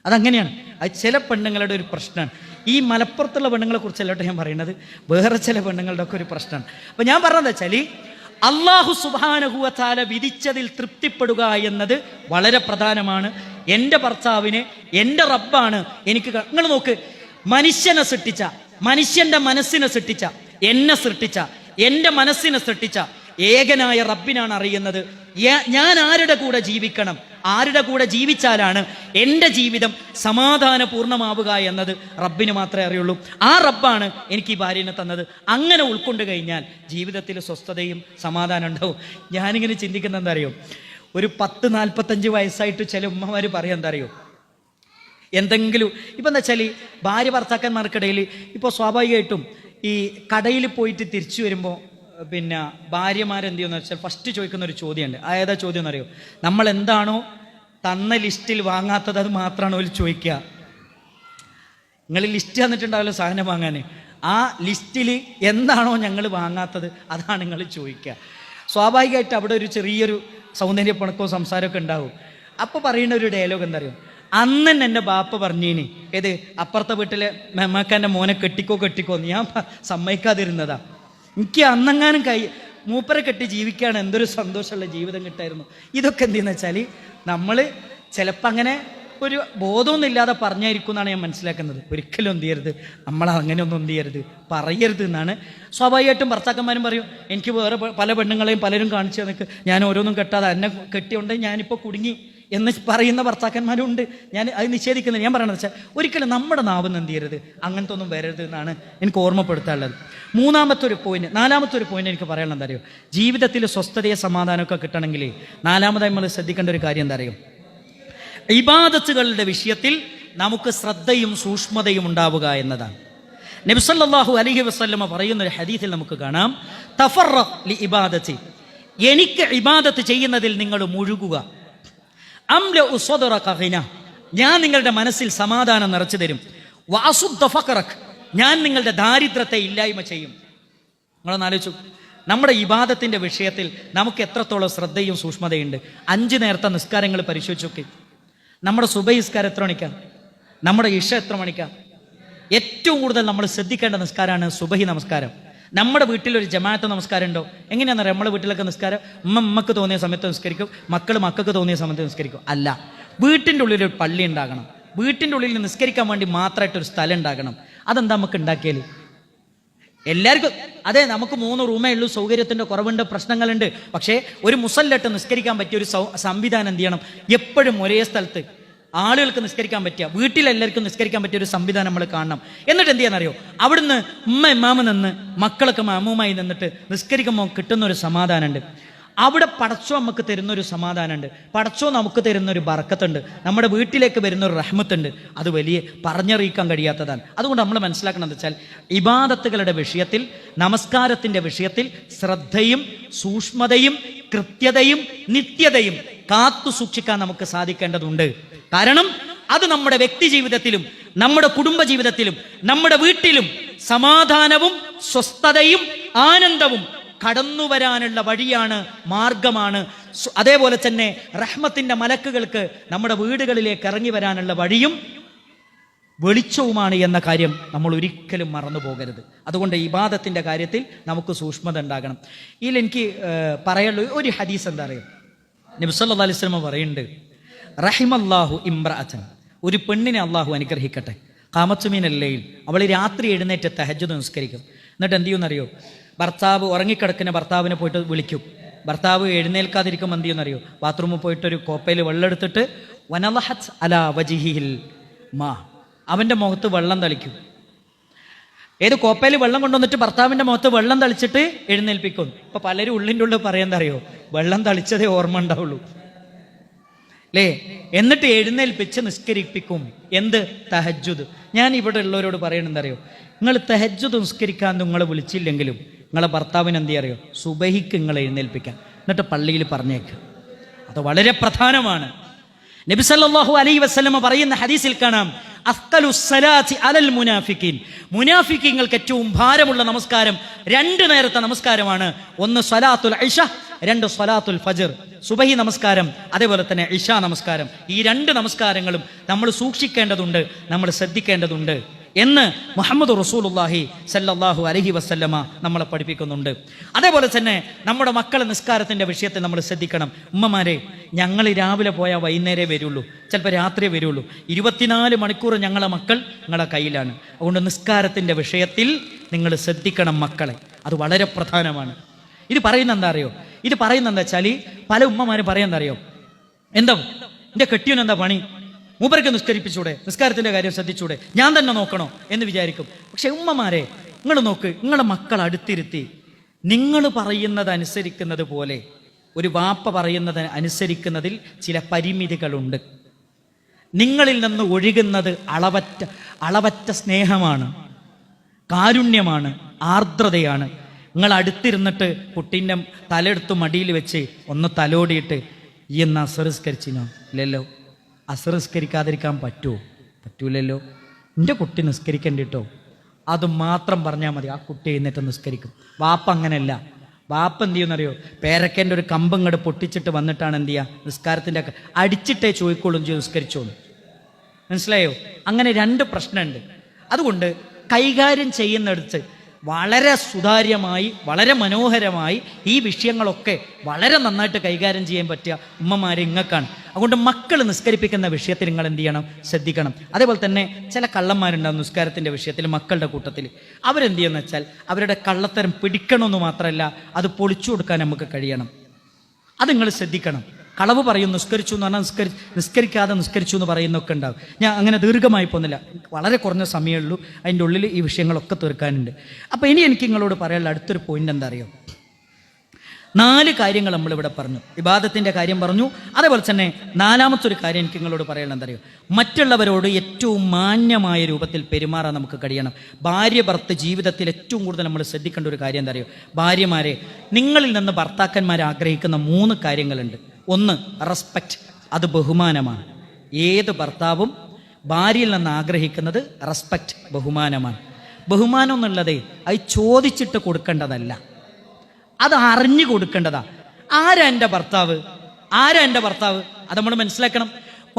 അതങ്ങനെയാണ്. അത് ചില പെണ്ണുങ്ങളുടെ ഒരു പ്രശ്നമാണ്. ഈ മലപ്പുറത്തുള്ള പെണ്ണുങ്ങളെ കുറിച്ചല്ലോട്ടെ ഞാൻ പറയുന്നത്, വേറെ ചില പെണ്ണുങ്ങളുടെ ഒക്കെ ഒരു പ്രശ്നമാണ്. അപ്പം ഞാൻ പറഞ്ഞതെന്ന് വെച്ചാൽ, അല്ലാഹു സുബ്ഹാനഹു വ തആല വിധിച്ചതിൽ തൃപ്തിപ്പെടുക എന്നത് വളരെ പ്രധാനമാണ്. എൻ്റെ ഭർത്താവിനെ എൻ്റെ റബ്ബാണ് എനിക്ക്. നിങ്ങൾ നോക്ക്, മനുഷ്യനെ സൃഷ്ടിച്ച, മനുഷ്യൻ്റെ മനസ്സിനെ സൃഷ്ടിച്ച, എന്നെ സൃഷ്ടിച്ച, എൻ്റെ മനസ്സിനെ സൃഷ്ടിച്ച ഏകനായ റബ്ബിനാണ് അറിയുന്നത് ഞാൻ ആരുടെ കൂടെ ജീവിക്കണം, ആരുടെ കൂടെ ജീവിച്ചാലാണ് എൻ്റെ ജീവിതം സമാധാനപൂർണ്ണമാവുക എന്നത് റബ്ബിന് മാത്രമേ അറിയുള്ളൂ. ആ റബ്ബാണ് എനിക്ക് ഈ ഭാര്യനെ തന്നത്. അങ്ങനെ ഉൾക്കൊണ്ട് കഴിഞ്ഞാൽ ജീവിതത്തിൽ സ്വസ്ഥതയും സമാധാനം ഉണ്ടാവും. ഞാനിങ്ങനെ ചിന്തിക്കുന്ന എന്താ അറിയോ? ഒരു 40-45 വയസ്സായിട്ട് ചില ഉമ്മമാർ പറയാൻ എന്താ അറിയോ? എന്തെങ്കിലും ഇപ്പം എന്താ വെച്ചാൽ ഭാര്യ ഭർത്താക്കന്മാർക്കിടയിൽ ഇപ്പോൾ സ്വാഭാവികമായിട്ടും ഈ കടയിൽ പോയിട്ട് തിരിച്ചു വരുമ്പോൾ പിന്നെ ഭാര്യമാരെന്ത് ചെയ്യുമെന്ന് വെച്ചാൽ ഫസ്റ്റ് ചോദിക്കുന്ന ഒരു ചോദ്യമുണ്ട്. ഏതാ ചോദ്യം എന്നറിയോ? നമ്മൾ എന്താണോ തന്ന ലിസ്റ്റിൽ വാങ്ങാത്തത് അത് മാത്രമാണോ അവർ ചോദിക്കുക. നിങ്ങൾ ലിസ്റ്റ് തന്നിട്ടുണ്ടാവല്ലോ സാധനം വാങ്ങാൻ, ആ ലിസ്റ്റിൽ എന്താണോ ഞങ്ങൾ വാങ്ങാത്തത് അതാണ് നിങ്ങൾ ചോദിക്കുക. സ്വാഭാവികമായിട്ട് അവിടെ ഒരു ചെറിയൊരു സൗന്ദര്യപ്പണക്കവും സംസാരമൊക്കെ ഉണ്ടാവും. അപ്പോൾ പറയുന്ന ഒരു ഡയലോഗ് എന്താ അറിയോ? അന്ന് തന്നെ എൻ്റെ ബാപ്പ പറഞ്ഞേനി, ഏത് അപ്പുറത്തെ വീട്ടിലെ മെമ്മക്കാൻ്റെ മോനെ കെട്ടിക്കോ ഞാൻ സമ്മതിക്കാതിരുന്നതാ. എനിക്ക് അന്നെങ്ങാനും മൂപ്പരെ കെട്ടി ജീവിക്കുകയാണ് എന്തൊരു സന്തോഷമുള്ള ജീവിതം കിട്ടായിരുന്നു. ഇതൊക്കെ എന്തെന്ന് വെച്ചാൽ നമ്മൾ ചിലപ്പോൾ അങ്ങനെ ഒരു ബോധമൊന്നും ഇല്ലാതെ പറഞ്ഞായിരിക്കും എന്നാണ് ഞാൻ മനസ്സിലാക്കുന്നത്. ഒരിക്കലും എന്ത് ചെയ്യരുത്, നമ്മൾ അങ്ങനെയൊന്നും എന്ത് ചെയ്യരുത്, പറയരുത് എന്നാണ്. സ്വാഭാവികമായിട്ടും ഭർത്താക്കന്മാരും പറയും, എനിക്ക് വേറെ പല പെണ്ണുങ്ങളെയും പലരും കാണിച്ചു തന്നിട്ട് ഞാൻ ഓരോന്നും കെട്ടാതെ എന്നെ കെട്ടിയുണ്ടെങ്കിൽ ഞാനിപ്പോൾ കുടുങ്ങി എന്ന് പറയുന്ന ഭർത്താക്കന്മാരും ഉണ്ട്. ഞാൻ അത് നിഷേധിക്കുന്നത്. ഞാൻ പറയണത് വെച്ചാൽ ഒരിക്കലും നമ്മുടെ നാവിന്ന് എന്ത് ചെയ്യരുത്, അങ്ങനത്തെ ഒന്നും വരരുത് എന്നാണ് എനിക്ക് ഓർമ്മപ്പെടുത്താനുള്ളത്. നാലാമത്തെ ഒരു പോയിന്റ് എനിക്ക് പറയാനുള്ളത് എന്താ അറിയോ? ജീവിതത്തിൽ സ്വസ്ഥതയെ സമാധാനമൊക്കെ കിട്ടണമെങ്കിൽ നാലാമതായി നമ്മൾ ശ്രദ്ധിക്കേണ്ട ഒരു കാര്യം എന്താ അറിയോ? ഇബാദത്തുകളുടെ വിഷയത്തിൽ നമുക്ക് ശ്രദ്ധയും സൂക്ഷ്മതയും ഉണ്ടാവുക എന്നതാണ്. നബി സല്ലല്ലാഹു അലൈഹി വസല്ലമ പറയുന്ന ഒരു ഹദീസിൽ നമുക്ക് കാണാം, തഫറഖ് ലി ഇബാദത്തി, എനിക്ക് ഇബാദത്ത് ചെയ്യുന്നതിൽ നിങ്ങൾ മുഴുകുക. അംലഉ സദറക ഗിന, ഞാൻ നിങ്ങളുടെ മനസ്സിൽ സമാധാനം നിറച്ചു തരും. വഅസുദ്ദ ഫഖറക, ഞാൻ നിങ്ങളുടെ ദാരിദ്ര്യത്തെ ഇല്ലായ്മ ചെയ്യും. നിങ്ങളൊന്ന് ആലോചിച്ചു, നമ്മുടെ ഇബാദത്തിന്റെ വിഷയത്തിൽ നമുക്ക് എത്രത്തോളം ശ്രദ്ധയും സൂക്ഷ്മതയുണ്ട്. 5 നേരത്തെ നിസ്കാരങ്ങൾ പരിശോധിച്ചു നോക്കി. നമ്മുടെ സുബഹി നിസ്കാരം എത്ര മണിക്കാണ്? നമ്മുടെ ഇഷ എത്ര മണിക്കാണ്? ഏറ്റവും കൂടുതൽ നമ്മൾ ശ്രദ്ധിക്കേണ്ട നിസ്കാരമാണ് സുബഹി നമസ്കാരം. നമ്മുടെ വീട്ടിലൊരു ജമാഅത്ത് നമസ്കാരം ഉണ്ടോ? എങ്ങനെയാണെന്നറിയാം? നമ്മുടെ വീട്ടിലൊക്കെ നിസ്കാരം ഉമ്മക്ക് തോന്നിയ സമയത്ത് നിസ്കരിക്കും, മക്കൾക്ക് തോന്നിയ സമയത്ത് നിസ്കരിക്കും. അല്ല, വീട്ടിൻ്റെ ഉള്ളിൽ ഒരു പള്ളി ഉണ്ടാകണം. വീട്ടിൻ്റെ ഉള്ളിൽ നിസ്കരിക്കാൻ വേണ്ടി മാത്രമായിട്ടൊരു സ്ഥലം ഉണ്ടാകണം. അതെന്താ നമുക്ക് ഉണ്ടാക്കിയാൽ? എല്ലാവർക്കും അതെ, നമുക്ക് 3 റൂമേ ഉള്ളൂ, സൗകര്യത്തിൻ്റെ കുറവുണ്ട്, പ്രശ്നങ്ങളുണ്ട്. പക്ഷേ ഒരു മുസല്ലട്ട് നിസ്കരിക്കാൻ പറ്റിയ ഒരു സംവിധാനം എന്ത് ചെയ്യണം? എപ്പോഴും ഒരേ സ്ഥലത്ത് ആളുകൾക്ക് നിസ്കരിക്കാൻ പറ്റുക, വീട്ടിലെല്ലാവർക്കും നിസ്കരിക്കാൻ പറ്റിയ ഒരു സംവിധാനം നമ്മൾ കാണണം. എന്നിട്ട് എന്ത് ചെയ്യാന്നറിയോ? അവിടുന്ന് ഇമാമ് നിന്ന് മക്കളൊക്കെ മാമൂമായി നിന്നിട്ട് നിസ്കരിക്കുമ്പോൾ കിട്ടുന്ന ഒരു സമാധാനമുണ്ട്. അവിടെ പടച്ചോ നമുക്ക് തരുന്നൊരു സമാധാനമുണ്ട്, പടച്ചോ നമുക്ക് തരുന്നൊരു ബർക്കത്തുണ്ട്, നമ്മുടെ വീട്ടിലേക്ക് വരുന്നൊരു റഹ്മത്തുണ്ട്. അത് വലിയ പറഞ്ഞറിയിക്കാൻ കഴിയാത്തതാണ്. അതുകൊണ്ട് നമ്മൾ മനസ്സിലാക്കണമെന്ന് വെച്ചാൽ ഇബാദത്തുകളുടെ വിഷയത്തിൽ, നമസ്കാരത്തിൻ്റെ വിഷയത്തിൽ ശ്രദ്ധയും സൂക്ഷ്മതയും കൃത്യതയും നിത്യതയും കാത്തു സൂക്ഷിക്കാൻ നമുക്ക് സാധിക്കേണ്ടതുണ്ട്. കാരണം അത് നമ്മുടെ വ്യക്തി ജീവിതത്തിലും നമ്മുടെ കുടുംബ ജീവിതത്തിലും നമ്മുടെ വീട്ടിലും സമാധാനവും സ്വസ്ഥതയും ആനന്ദവും കടന്നു വരാനുള്ള വഴിയാണ്, മാർഗമാണ്. അതേപോലെ തന്നെ റഹ്മത്തിന്റെ മലക്കുകൾക്ക് നമ്മുടെ വീടുകളിലേക്ക് ഇറങ്ങി വരാനുള്ള വഴിയും വെളിച്ചവുമാണ് എന്ന കാര്യം നമ്മൾ ഒരിക്കലും മറന്നു പോകരുത്. അതുകൊണ്ട് ഇബാദത്തിന്റെ കാര്യത്തിൽ നമുക്ക് സൂക്ഷ്മത ഉണ്ടാകണം. ഇതിൽ എനിക്ക് പറയാനുള്ള ഒരു ഹദീസ് എന്താ അറിയാം, നബി സല്ലല്ലാഹു അലൈഹി വസല്ലം പറയുന്നുണ്ട്, റഹിമല്ലാഹു ഇംറഅതൻ, ഒരു പെണ്ണിനെ അള്ളാഹു അനുഗ്രഹിക്കട്ടെ, ഖാമത്തുമിനല്ലയിൽ, അവൾ രാത്രി എഴുന്നേറ്റ് തഹജ്ജുദ് നിസ്കരിക്കും. എന്നിട്ട് എന്ത് ചെയ്യുമെന്നറിയോ, ഭർത്താവ് ഉറങ്ങിക്കിടക്കുന്ന ഭർത്താവിനെ പോയിട്ട് വിളിക്കും. ഭർത്താവ് എഴുന്നേൽക്കാതിരിക്കുമ്പോൾ എന്ത് ചെയ്യുമെന്നറിയോ, ബാത്റൂമിൽ പോയിട്ടൊരു കോപ്പയിൽ വെള്ളം എടുത്തിട്ട് വനലഹത് അലാ വജിഹിൽ മാ, അവൻ്റെ മുഖത്ത് വെള്ളം തളിക്കും. ഏത് കോപ്പയിൽ വെള്ളം കൊണ്ടുവന്നിട്ട് ഭർത്താവിൻ്റെ മുഖത്ത് വെള്ളം തളിച്ചിട്ട് എഴുന്നേൽപ്പിക്കും. ഇപ്പൊ പലരും ഉള്ളിൻ്റെ ഉള്ളിൽ പറയാന്തറിയോ, വെള്ളം തളിച്ചതേ ഓർമ്മ ഉണ്ടാവുള്ളൂ അല്ലേ. എന്നിട്ട് എഴുന്നേൽപ്പിച്ച് നിസ്കരിപ്പിക്കും. എന്ത്? തഹജ്ജുദ്. ഞാൻ ഇവിടെ ഉള്ളവരോട് പറയണെന്തറിയോ, നിങ്ങൾ തഹജ്ജുദ് നിസ്കരിക്കാൻ നിങ്ങൾ വിളിച്ചില്ലെങ്കിലും നിങ്ങളെ ഭർത്താവിന് എന്ത് അറിയോ, സുബഹിക്ക് നിങ്ങൾ എഴുന്നേൽപ്പിക്കാം, എന്നിട്ട് പള്ളിയിൽ പറഞ്ഞേക്കുക. അത് വളരെ പ്രധാനമാണ്. നബി സല്ലല്ലാഹു അലൈഹി വസല്ലമ പറയുന്ന ഹദീസിൽ കാണാം, അഫ്ദലുസ്സലാത്തി അലൽ മുനാഫിഖീൻ, മുനാഫിഖീങ്ങൾക്ക് ഏറ്റവും ഭാരമുള്ള നമസ്കാരം 2 നേരത്തെ നമസ്കാരമാണ്. ഒന്ന് സ്വലാത്തുൽ ഇശ, 2 സ്വലാത്തുൽ ഫജ്ർ, സുബഹി നമസ്കാരം, അതേപോലെ തന്നെ ഇശ നമസ്കാരം. ഈ 2 നമസ്കാരങ്ങളും നമ്മൾ സൂക്ഷിക്കേണ്ടതുണ്ട്, നമ്മൾ ശ്രദ്ധിക്കേണ്ടതുണ്ട് എന്ന് മുഹമ്മദ് റസൂലുള്ളാഹി സല്ലല്ലാഹു അലൈഹി വസല്ലമ നമ്മളെ പഠിപ്പിക്കുന്നുണ്ട്. അതേപോലെ തന്നെ നമ്മുടെ മക്കളെ നിസ്കാരത്തിൻ്റെ വിഷയത്തിൽ നമ്മൾ ശ്രദ്ധിക്കണം. ഉമ്മമാരെ, ഞങ്ങൾ രാവിലെ പോയാൽ വൈകുന്നേരമേ വരുള്ളൂ, ചിലപ്പോൾ രാത്രിയേ വരുള്ളൂ. 24 മണിക്കൂർ ഞങ്ങളെ മക്കൾ നിങ്ങളുടെ കയ്യിലാണ്. അതുകൊണ്ട് നിസ്കാരത്തിൻ്റെ വിഷയത്തിൽ നിങ്ങൾ ശ്രദ്ധിക്കണം മക്കളെ, അത് വളരെ പ്രധാനമാണ്. ഇത് പറയുന്ന എന്താ അറിയോ, ഇത് പറയുന്ന എന്താ വെച്ചാൽ പല ഉമ്മമാരും പറയാൻ അറിയോ, എന്താ എൻ്റെ കെട്ടിയനെന്താ പണി, മൂപ്പർക്ക് നിസ്കരിപ്പിച്ചൂടെ, നിസ്കാരത്തിൻ്റെ കാര്യം ശ്രദ്ധിച്ചൂടെ, ഞാൻ തന്നെ നോക്കണോ എന്ന് വിചാരിക്കും. പക്ഷെ ഉമ്മമാരെ, നിങ്ങൾ നോക്ക്, നിങ്ങളുടെ മക്കൾ അടുത്തിരുത്തി നിങ്ങൾ പറയുന്നത് അനുസരിക്കുന്നത് പോലെ ഒരു വാപ്പ പറയുന്നത് അനുസരിക്കുന്നതിൽ ചില പരിമിതികളുണ്ട്. നിങ്ങളിൽ നിന്ന് ഒഴുകുന്നത് അളവറ്റ സ്നേഹമാണ്, കാരുണ്യമാണ്, ആർദ്രതയാണ്. നിങ്ങൾ അടുത്തിരുന്നിട്ട് കുട്ടീൻ്റെ തലെടുത്ത് മടിയിൽ വെച്ച് ഒന്ന് തലോടിയിട്ട് ഈ എന്ന് അസറിസ്കരിച്ചിനോ, ഇല്ലല്ലോ. അസറിസ്കരിക്കാതിരിക്കാൻ പറ്റുമോ? പറ്റൂലല്ലോ. എൻ്റെ കുട്ടി നിസ്കരിക്കണ്ടിട്ടോ, അത് മാത്രം പറഞ്ഞാൽ മതി, ആ കുട്ടി എഴുന്നേറ്റ് നിസ്കരിക്കും. വാപ്പ അങ്ങനെയല്ല. വാപ്പ എന്ത് ചെയ്യുന്നറിയോ, പേരക്കേൻ്റെ ഒരു കമ്പങ്ങട് പൊട്ടിച്ചിട്ട് വന്നിട്ടാണ് എന്ത് ചെയ്യുക, നിസ്കാരത്തിൻ്റെ അടിച്ചിട്ടേ ചോദിക്കോളും ചെയ്ത് നിസ്കരിച്ചോളൂ. മനസ്സിലായോ? അങ്ങനെ 2 പ്രശ്നമുണ്ട്. അതുകൊണ്ട് കൈകാര്യം ചെയ്യുന്നിടത്ത് വളരെ സുതാര്യമായി, വളരെ മനോഹരമായി ഈ വിഷയങ്ങളൊക്കെ വളരെ നന്നായിട്ട് കൈകാര്യം ചെയ്യാൻ പറ്റിയ ഉമ്മമാരെ ഇങ്ങക്കാണ്. അതുകൊണ്ട് മക്കൾ നിസ്കരിപ്പിക്കുന്ന വിഷയത്തിൽ നിങ്ങൾ എന്ത് ചെയ്യണം, ശ്രദ്ധിക്കണം. അതേപോലെ തന്നെ ചില കള്ളന്മാരുണ്ടാവും നിസ്കാരത്തിൻ്റെ വിഷയത്തിൽ മക്കളുടെ കൂട്ടത്തിൽ. അവരെന്ത് ചെയ്യുമെന്ന് വെച്ചാൽ അവരുടെ കള്ളത്തരം പിടിക്കണമെന്ന് മാത്രമല്ല, അത് പൊളിച്ചു കൊടുക്കാൻ നമുക്ക് കഴിയണം. അത് നിങ്ങൾ ശ്രദ്ധിക്കണം. കളവ് പറയും, നിസ്കരിച്ചു എന്ന് പറഞ്ഞാൽ നിസ്കരിക്കാതെ നിസ്കരിച്ചു എന്ന് പറയുന്നൊക്കെ ഉണ്ടാവും. ഞാൻ അങ്ങനെ ദീർഘമായി പോകുന്നില്ല, വളരെ കുറഞ്ഞ സമയമേ ഉള്ളൂ, അതിൻ്റെ ഉള്ളിൽ ഈ വിഷയങ്ങളൊക്കെ തീർക്കാനുണ്ട്. അപ്പോൾ ഇനി എനിക്ക് നിങ്ങളോട് പറയാനുള്ള അടുത്തൊരു പോയിന്റ് എന്താ അറിയോ, 4 കാര്യങ്ങൾ നമ്മളിവിടെ പറഞ്ഞു. ഇബാദത്തിൻ്റെ കാര്യം പറഞ്ഞു. അതേപോലെ തന്നെ 4ാമത്തൊരു കാര്യം എനിക്ക് നിങ്ങളോട് പറയാനുള്ള എന്താ അറിയോ, മറ്റുള്ളവരോട് ഏറ്റവും മാന്യമായ രൂപത്തിൽ പെരുമാറാൻ നമുക്ക് കഴിയണം. ഭാര്യ ഭർത്ത് ജീവിതത്തിൽ ഏറ്റവും കൂടുതൽ നമ്മൾ ശ്രദ്ധിക്കേണ്ട ഒരു കാര്യം എന്താ അറിയോ, ഭാര്യമാരെ, നിങ്ങളിൽ നിന്ന് ഭർത്താക്കന്മാർ ആഗ്രഹിക്കുന്ന 3 കാര്യങ്ങളുണ്ട്. ഒന്ന് റെസ്പെക്റ്റ്, അത് ബഹുമാനമാണ്. ഏത് ഭർത്താവും ഭാര്യയിൽ നിന്ന് ആഗ്രഹിക്കുന്നത് റെസ്പെക്റ്റ്, ബഹുമാനമാണ്. ബഹുമാനം എന്നുള്ളത് അത് ചോദിച്ചിട്ട് കൊടുക്കേണ്ടതല്ല, അത് അറിഞ്ഞു കൊടുക്കേണ്ടതാ. ആരാ എൻ്റെ ഭർത്താവ്, ആരാ എൻ്റെ ഭർത്താവ്, അത് നമ്മൾ മനസ്സിലാക്കണം.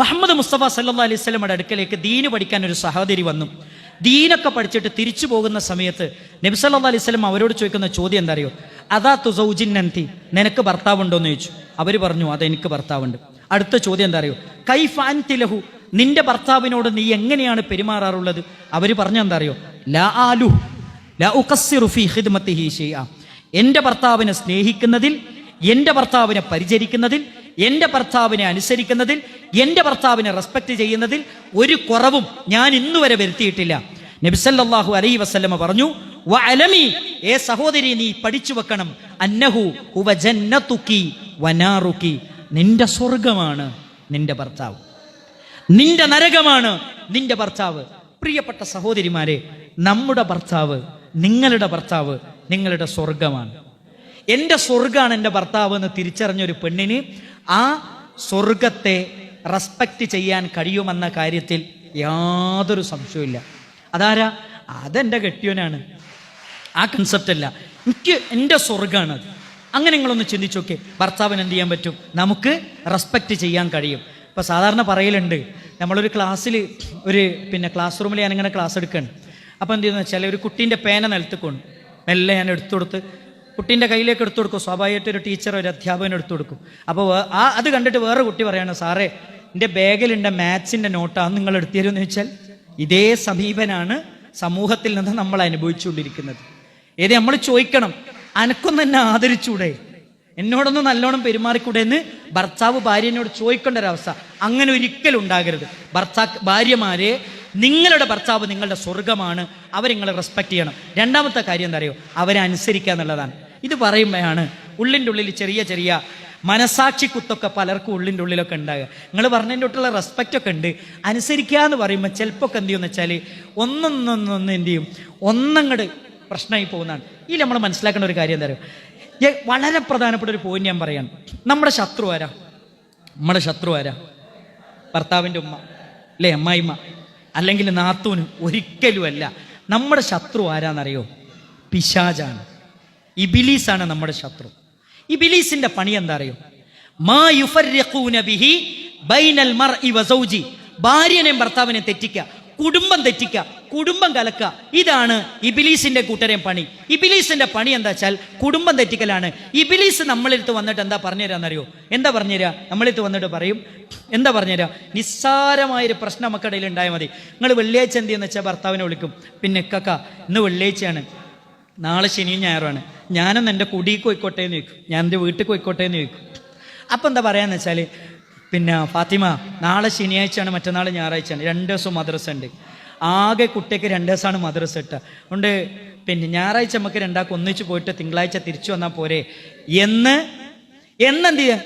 മുഹമ്മദ് മുസ്തഫ സല്ലല്ലാഹു അലൈഹി വസല്ലമയുടെ അടുക്കലേക്ക് ദീന് പഠിക്കാൻ ഒരു സഹോദരി വന്നു. ദീനൊക്കെ പഠിച്ചിട്ട് തിരിച്ചു പോകുന്ന സമയത്ത് നബി സല്ലല്ലാഹു അലൈഹി വസല്ലം അവരോട് ചോദിക്കുന്ന ചോദ്യം എന്താ അറിയോ, അതാ തുസൗജിന്നന്തി, നിനക്ക് ഭർത്താവുണ്ടോ എന്ന് ചോദിച്ചു. അവർ പറഞ്ഞു, അതെനിക്ക് ഭർത്താവുണ്ട്. അടുത്ത ചോദ്യം എന്താ അറിയോ, കൈഫ അൻതി ലഹു, നിന്റെ ഭർത്താവിനോട് നീ എങ്ങനെയാണ് പെരുമാറാറുള്ളത്? അവർ പറഞ്ഞ എന്താ അറിയോ, ലാ ആലു ലാ ഉഖസ്സിറു ഫീ ഖിദ്മത്തിഹി ഷൈഅ, എൻ്റെ ഭർത്താവിനെ സ്നേഹിക്കുന്നതിൽ, എൻ്റെ ഭർത്താവിനെ പരിചരിക്കുന്നതിൽ, എൻ്റെ ഭർത്താവിനെ അനുസരിക്കുന്നതിൽ, എൻ്റെ ഭർത്താവിനെ റെസ്പെക്ട് ചെയ്യുന്നതിൽ ഒരു കുറവും ഞാൻ ഇന്നുവരെ വരുത്തിയിട്ടില്ല. നബി സല്ലല്ലാഹു അലൈഹി വസല്ലമ പറഞ്ഞു, വഅലമി, ഏ സഹോദരി നീ പഠിച്ചു വെക്കണം, അന്നഹു ഹുവ ജന്നതുകി വനാറുകി, നിന്റെ സ്വർഗമാണ് നിന്റെ ഭർത്താവ്, നിന്റെ നരകമാണ് നിന്റെ ഭർത്താവ്. പ്രിയപ്പെട്ട സഹോദരിമാരെ, നമ്മുടെ ഭർത്താവ്, നിങ്ങളുടെ ഭർത്താവ് നിങ്ങളുടെ സ്വർഗമാണ്. എൻ്റെ സ്വർഗമാണ് എൻ്റെ ഭർത്താവ് എന്ന് തിരിച്ചറിഞ്ഞൊരു പെണ്ണിന് ആ സ്വർഗത്തെ റെസ്പെക്റ്റ് ചെയ്യാൻ കഴിയുമെന്ന കാര്യത്തിൽ യാതൊരു സംശയമില്ല. അതാരാ? അതെൻ്റെ കെട്ടിയോനാണ്. ആ കൺസെപ്റ്റ് അല്ല, എനിക്ക് എൻ്റെ സ്വർഗമാണ് അത്. അങ്ങനെ നിങ്ങളൊന്ന് ചിന്തിച്ചു നോക്കെ, ഭർത്താവിന് എന്ത് ചെയ്യാൻ പറ്റും? നമുക്ക് റെസ്പെക്റ്റ് ചെയ്യാൻ കഴിയും. ഇപ്പോൾ സാധാരണ പറയലുണ്ട്, നമ്മളൊരു ക്ലാസ്സിൽ ക്ലാസ് റൂമിൽ ഞാനിങ്ങനെ ക്ലാസ് എടുക്കുകയാണ്. അപ്പോൾ എന്ത് ചെയ്യുന്നത് വെച്ചാൽ, ഒരു കുട്ടീൻ്റെ പേന നിലത്ത് കൊണ്ട് മെല്ലെ ഞാൻ എടുത്തു കൊടുത്ത് കുട്ടീൻ്റെ കയ്യിലേക്ക് എടുത്തു കൊടുക്കും. സ്വാഭാവികമായിട്ട് ഒരു ടീച്ചർ, ഒരു അധ്യാപകൻ എടുത്തു കൊടുക്കും. അപ്പോൾ അത് കണ്ടിട്ട് വേറെ കുട്ടി പറയാണ്, സാറേ എൻ്റെ ബാഗിലുണ്ട് മാത്സിൻ്റെ നോട്ടാണ്, നിങ്ങൾ എടുത്തു തരുമെന്ന് ചോദിച്ചാൽ, ഇതേ സമീപനാണ് സമൂഹത്തിൽ നിന്ന് നമ്മൾ അനുഭവിച്ചുകൊണ്ടിരിക്കുന്നത്. ഏത് നമ്മൾ ചോദിക്കണം, അനക്കൊന്ന് എന്നെ ആദരിച്ചൂടെ, എന്നോടൊന്ന് നല്ലോണം പെരുമാറിക്കൂടെ എന്ന് ഭർത്താവ് ഭാര്യനോട് ചോദിക്കേണ്ട ഒരവസ്ഥ അങ്ങനെ ഒരിക്കലും ഉണ്ടാകരുത്. ഭാര്യമാരെ, നിങ്ങളുടെ ഭർത്താവ് നിങ്ങളുടെ സ്വർഗമാണ്, അവരെ നിങ്ങൾ റെസ്പെക്ട് ചെയ്യണം. രണ്ടാമത്തെ കാര്യം എന്താ അറിയോ? അവരെ അനുസരിക്കുക എന്നുള്ളതാണ്. ഇത് പറയുമ്പോഴാണ് ഉള്ളിൻ്റെ ഉള്ളിൽ ചെറിയ ചെറിയ മനസാക്ഷി കുത്തൊക്കെ പലർക്കും ഉള്ളിൻ്റെ ഉള്ളിലൊക്കെ ഉണ്ടാകുക. നിങ്ങൾ പറഞ്ഞതിൻ്റെ തൊട്ടുള്ള റെസ്പെക്റ്റ് ഒക്കെ ഉണ്ട്. അനുസരിക്കുക എന്ന് പറയുമ്പോൾ ചിലപ്പോൾ ഒക്കെ എന്ത് ചെയ്യുമെന്ന് വെച്ചാൽ ഒന്നൊന്നൊന്നൊന്ന് എന്ത് ചെയ്യും, ഒന്നങ്ങട് പ്രശ്നമായി പോകുന്നതാണ്. ഈ നമ്മൾ മനസ്സിലാക്കേണ്ട ഒരു കാര്യം എന്താ പറയുക, വളരെ പ്രധാനപ്പെട്ട ഒരു പോയിന്റ് ഞാൻ പറയാണ്. നമ്മുടെ ശത്രു ആരാ? നമ്മുടെ ശത്രു ആരാ? ഭർത്താവിൻ്റെ ഉമ്മ അല്ലേ, അമ്മായിമ്മ, അല്ലെങ്കിൽ നാത്തൂന്? ഒരിക്കലും അല്ല. നമ്മുടെ ശത്രു ആരാന്നറിയോ? പിശാചാണ്, ഇബിലീസാണ് നമ്മുടെ ശത്രു. ഇബിലീസിന്റെ പണി എന്താ അറിയോ? മാ യുഫർരിഖൂന ബിഹി ബൈനൽ മർഇ വസൗജി, ഭാര്യനെയും ഭർത്താവിനെയും തെറ്റിക്കുക, കുടുംബം തെറ്റിക്കുക, കുടുംബം കലക്കുക. ഇതാണ് ഇബിലീസിന്റെ കൂട്ടരെയും പണി. ഇബിലീസിന്റെ പണി എന്താ വെച്ചാൽ കുടുംബം തെറ്റിക്കലാണ്. ഇബിലീസ് നമ്മളെടുത്ത് വന്നിട്ട് എന്താ പറഞ്ഞു തരാന്നറിയോ? എന്താ പറഞ്ഞു തരാ? നമ്മളെടുത്ത് വന്നിട്ട് പറയും, എന്താ പറഞ്ഞു തരാ? നിസ്സാരമായൊരു പ്രശ്നം നമുക്കിടയിൽ ഉണ്ടായാൽ മതി. നിങ്ങൾ വെള്ളിയാഴ്ച എന്ത് ചെയ്യുന്ന വെച്ചാൽ ഭർത്താവിനെ വിളിക്കും, പിന്നെ കക്ക ഇന്ന് വെള്ളിയാഴ്ചയാണ്, നാളെ ശനിയും ഞായറുമാണ്, ഞാനൊന്ന് എൻ്റെ കുടിക്ക് പോയിക്കോട്ടെ എന്ന് ചോദിക്കും, ഞാൻ എൻ്റെ വീട്ടിൽ പോയിക്കോട്ടെ എന്ന് ചോദിക്കും. അപ്പം എന്താ പറയാന്ന് വെച്ചാൽ, ഫാത്തിമ നാളെ ശനിയാഴ്ചയാണ്, മറ്റന്നാൾ ഞായറാഴ്ചയാണ്, 2 ദിവസം മദ്രസ ഉണ്ട്, ആകെ കുട്ടിക്ക് 2 ദിവസമാണ് മദ്രസ ഇട്ട കൊണ്ട് ഞായറാഴ്ച നമുക്ക് രണ്ടാൾക്ക് ഒന്നിച്ച് പോയിട്ട് തിങ്കളാഴ്ച തിരിച്ചു വന്നാൽ പോരെ എന്ത് ചെയ്യുക?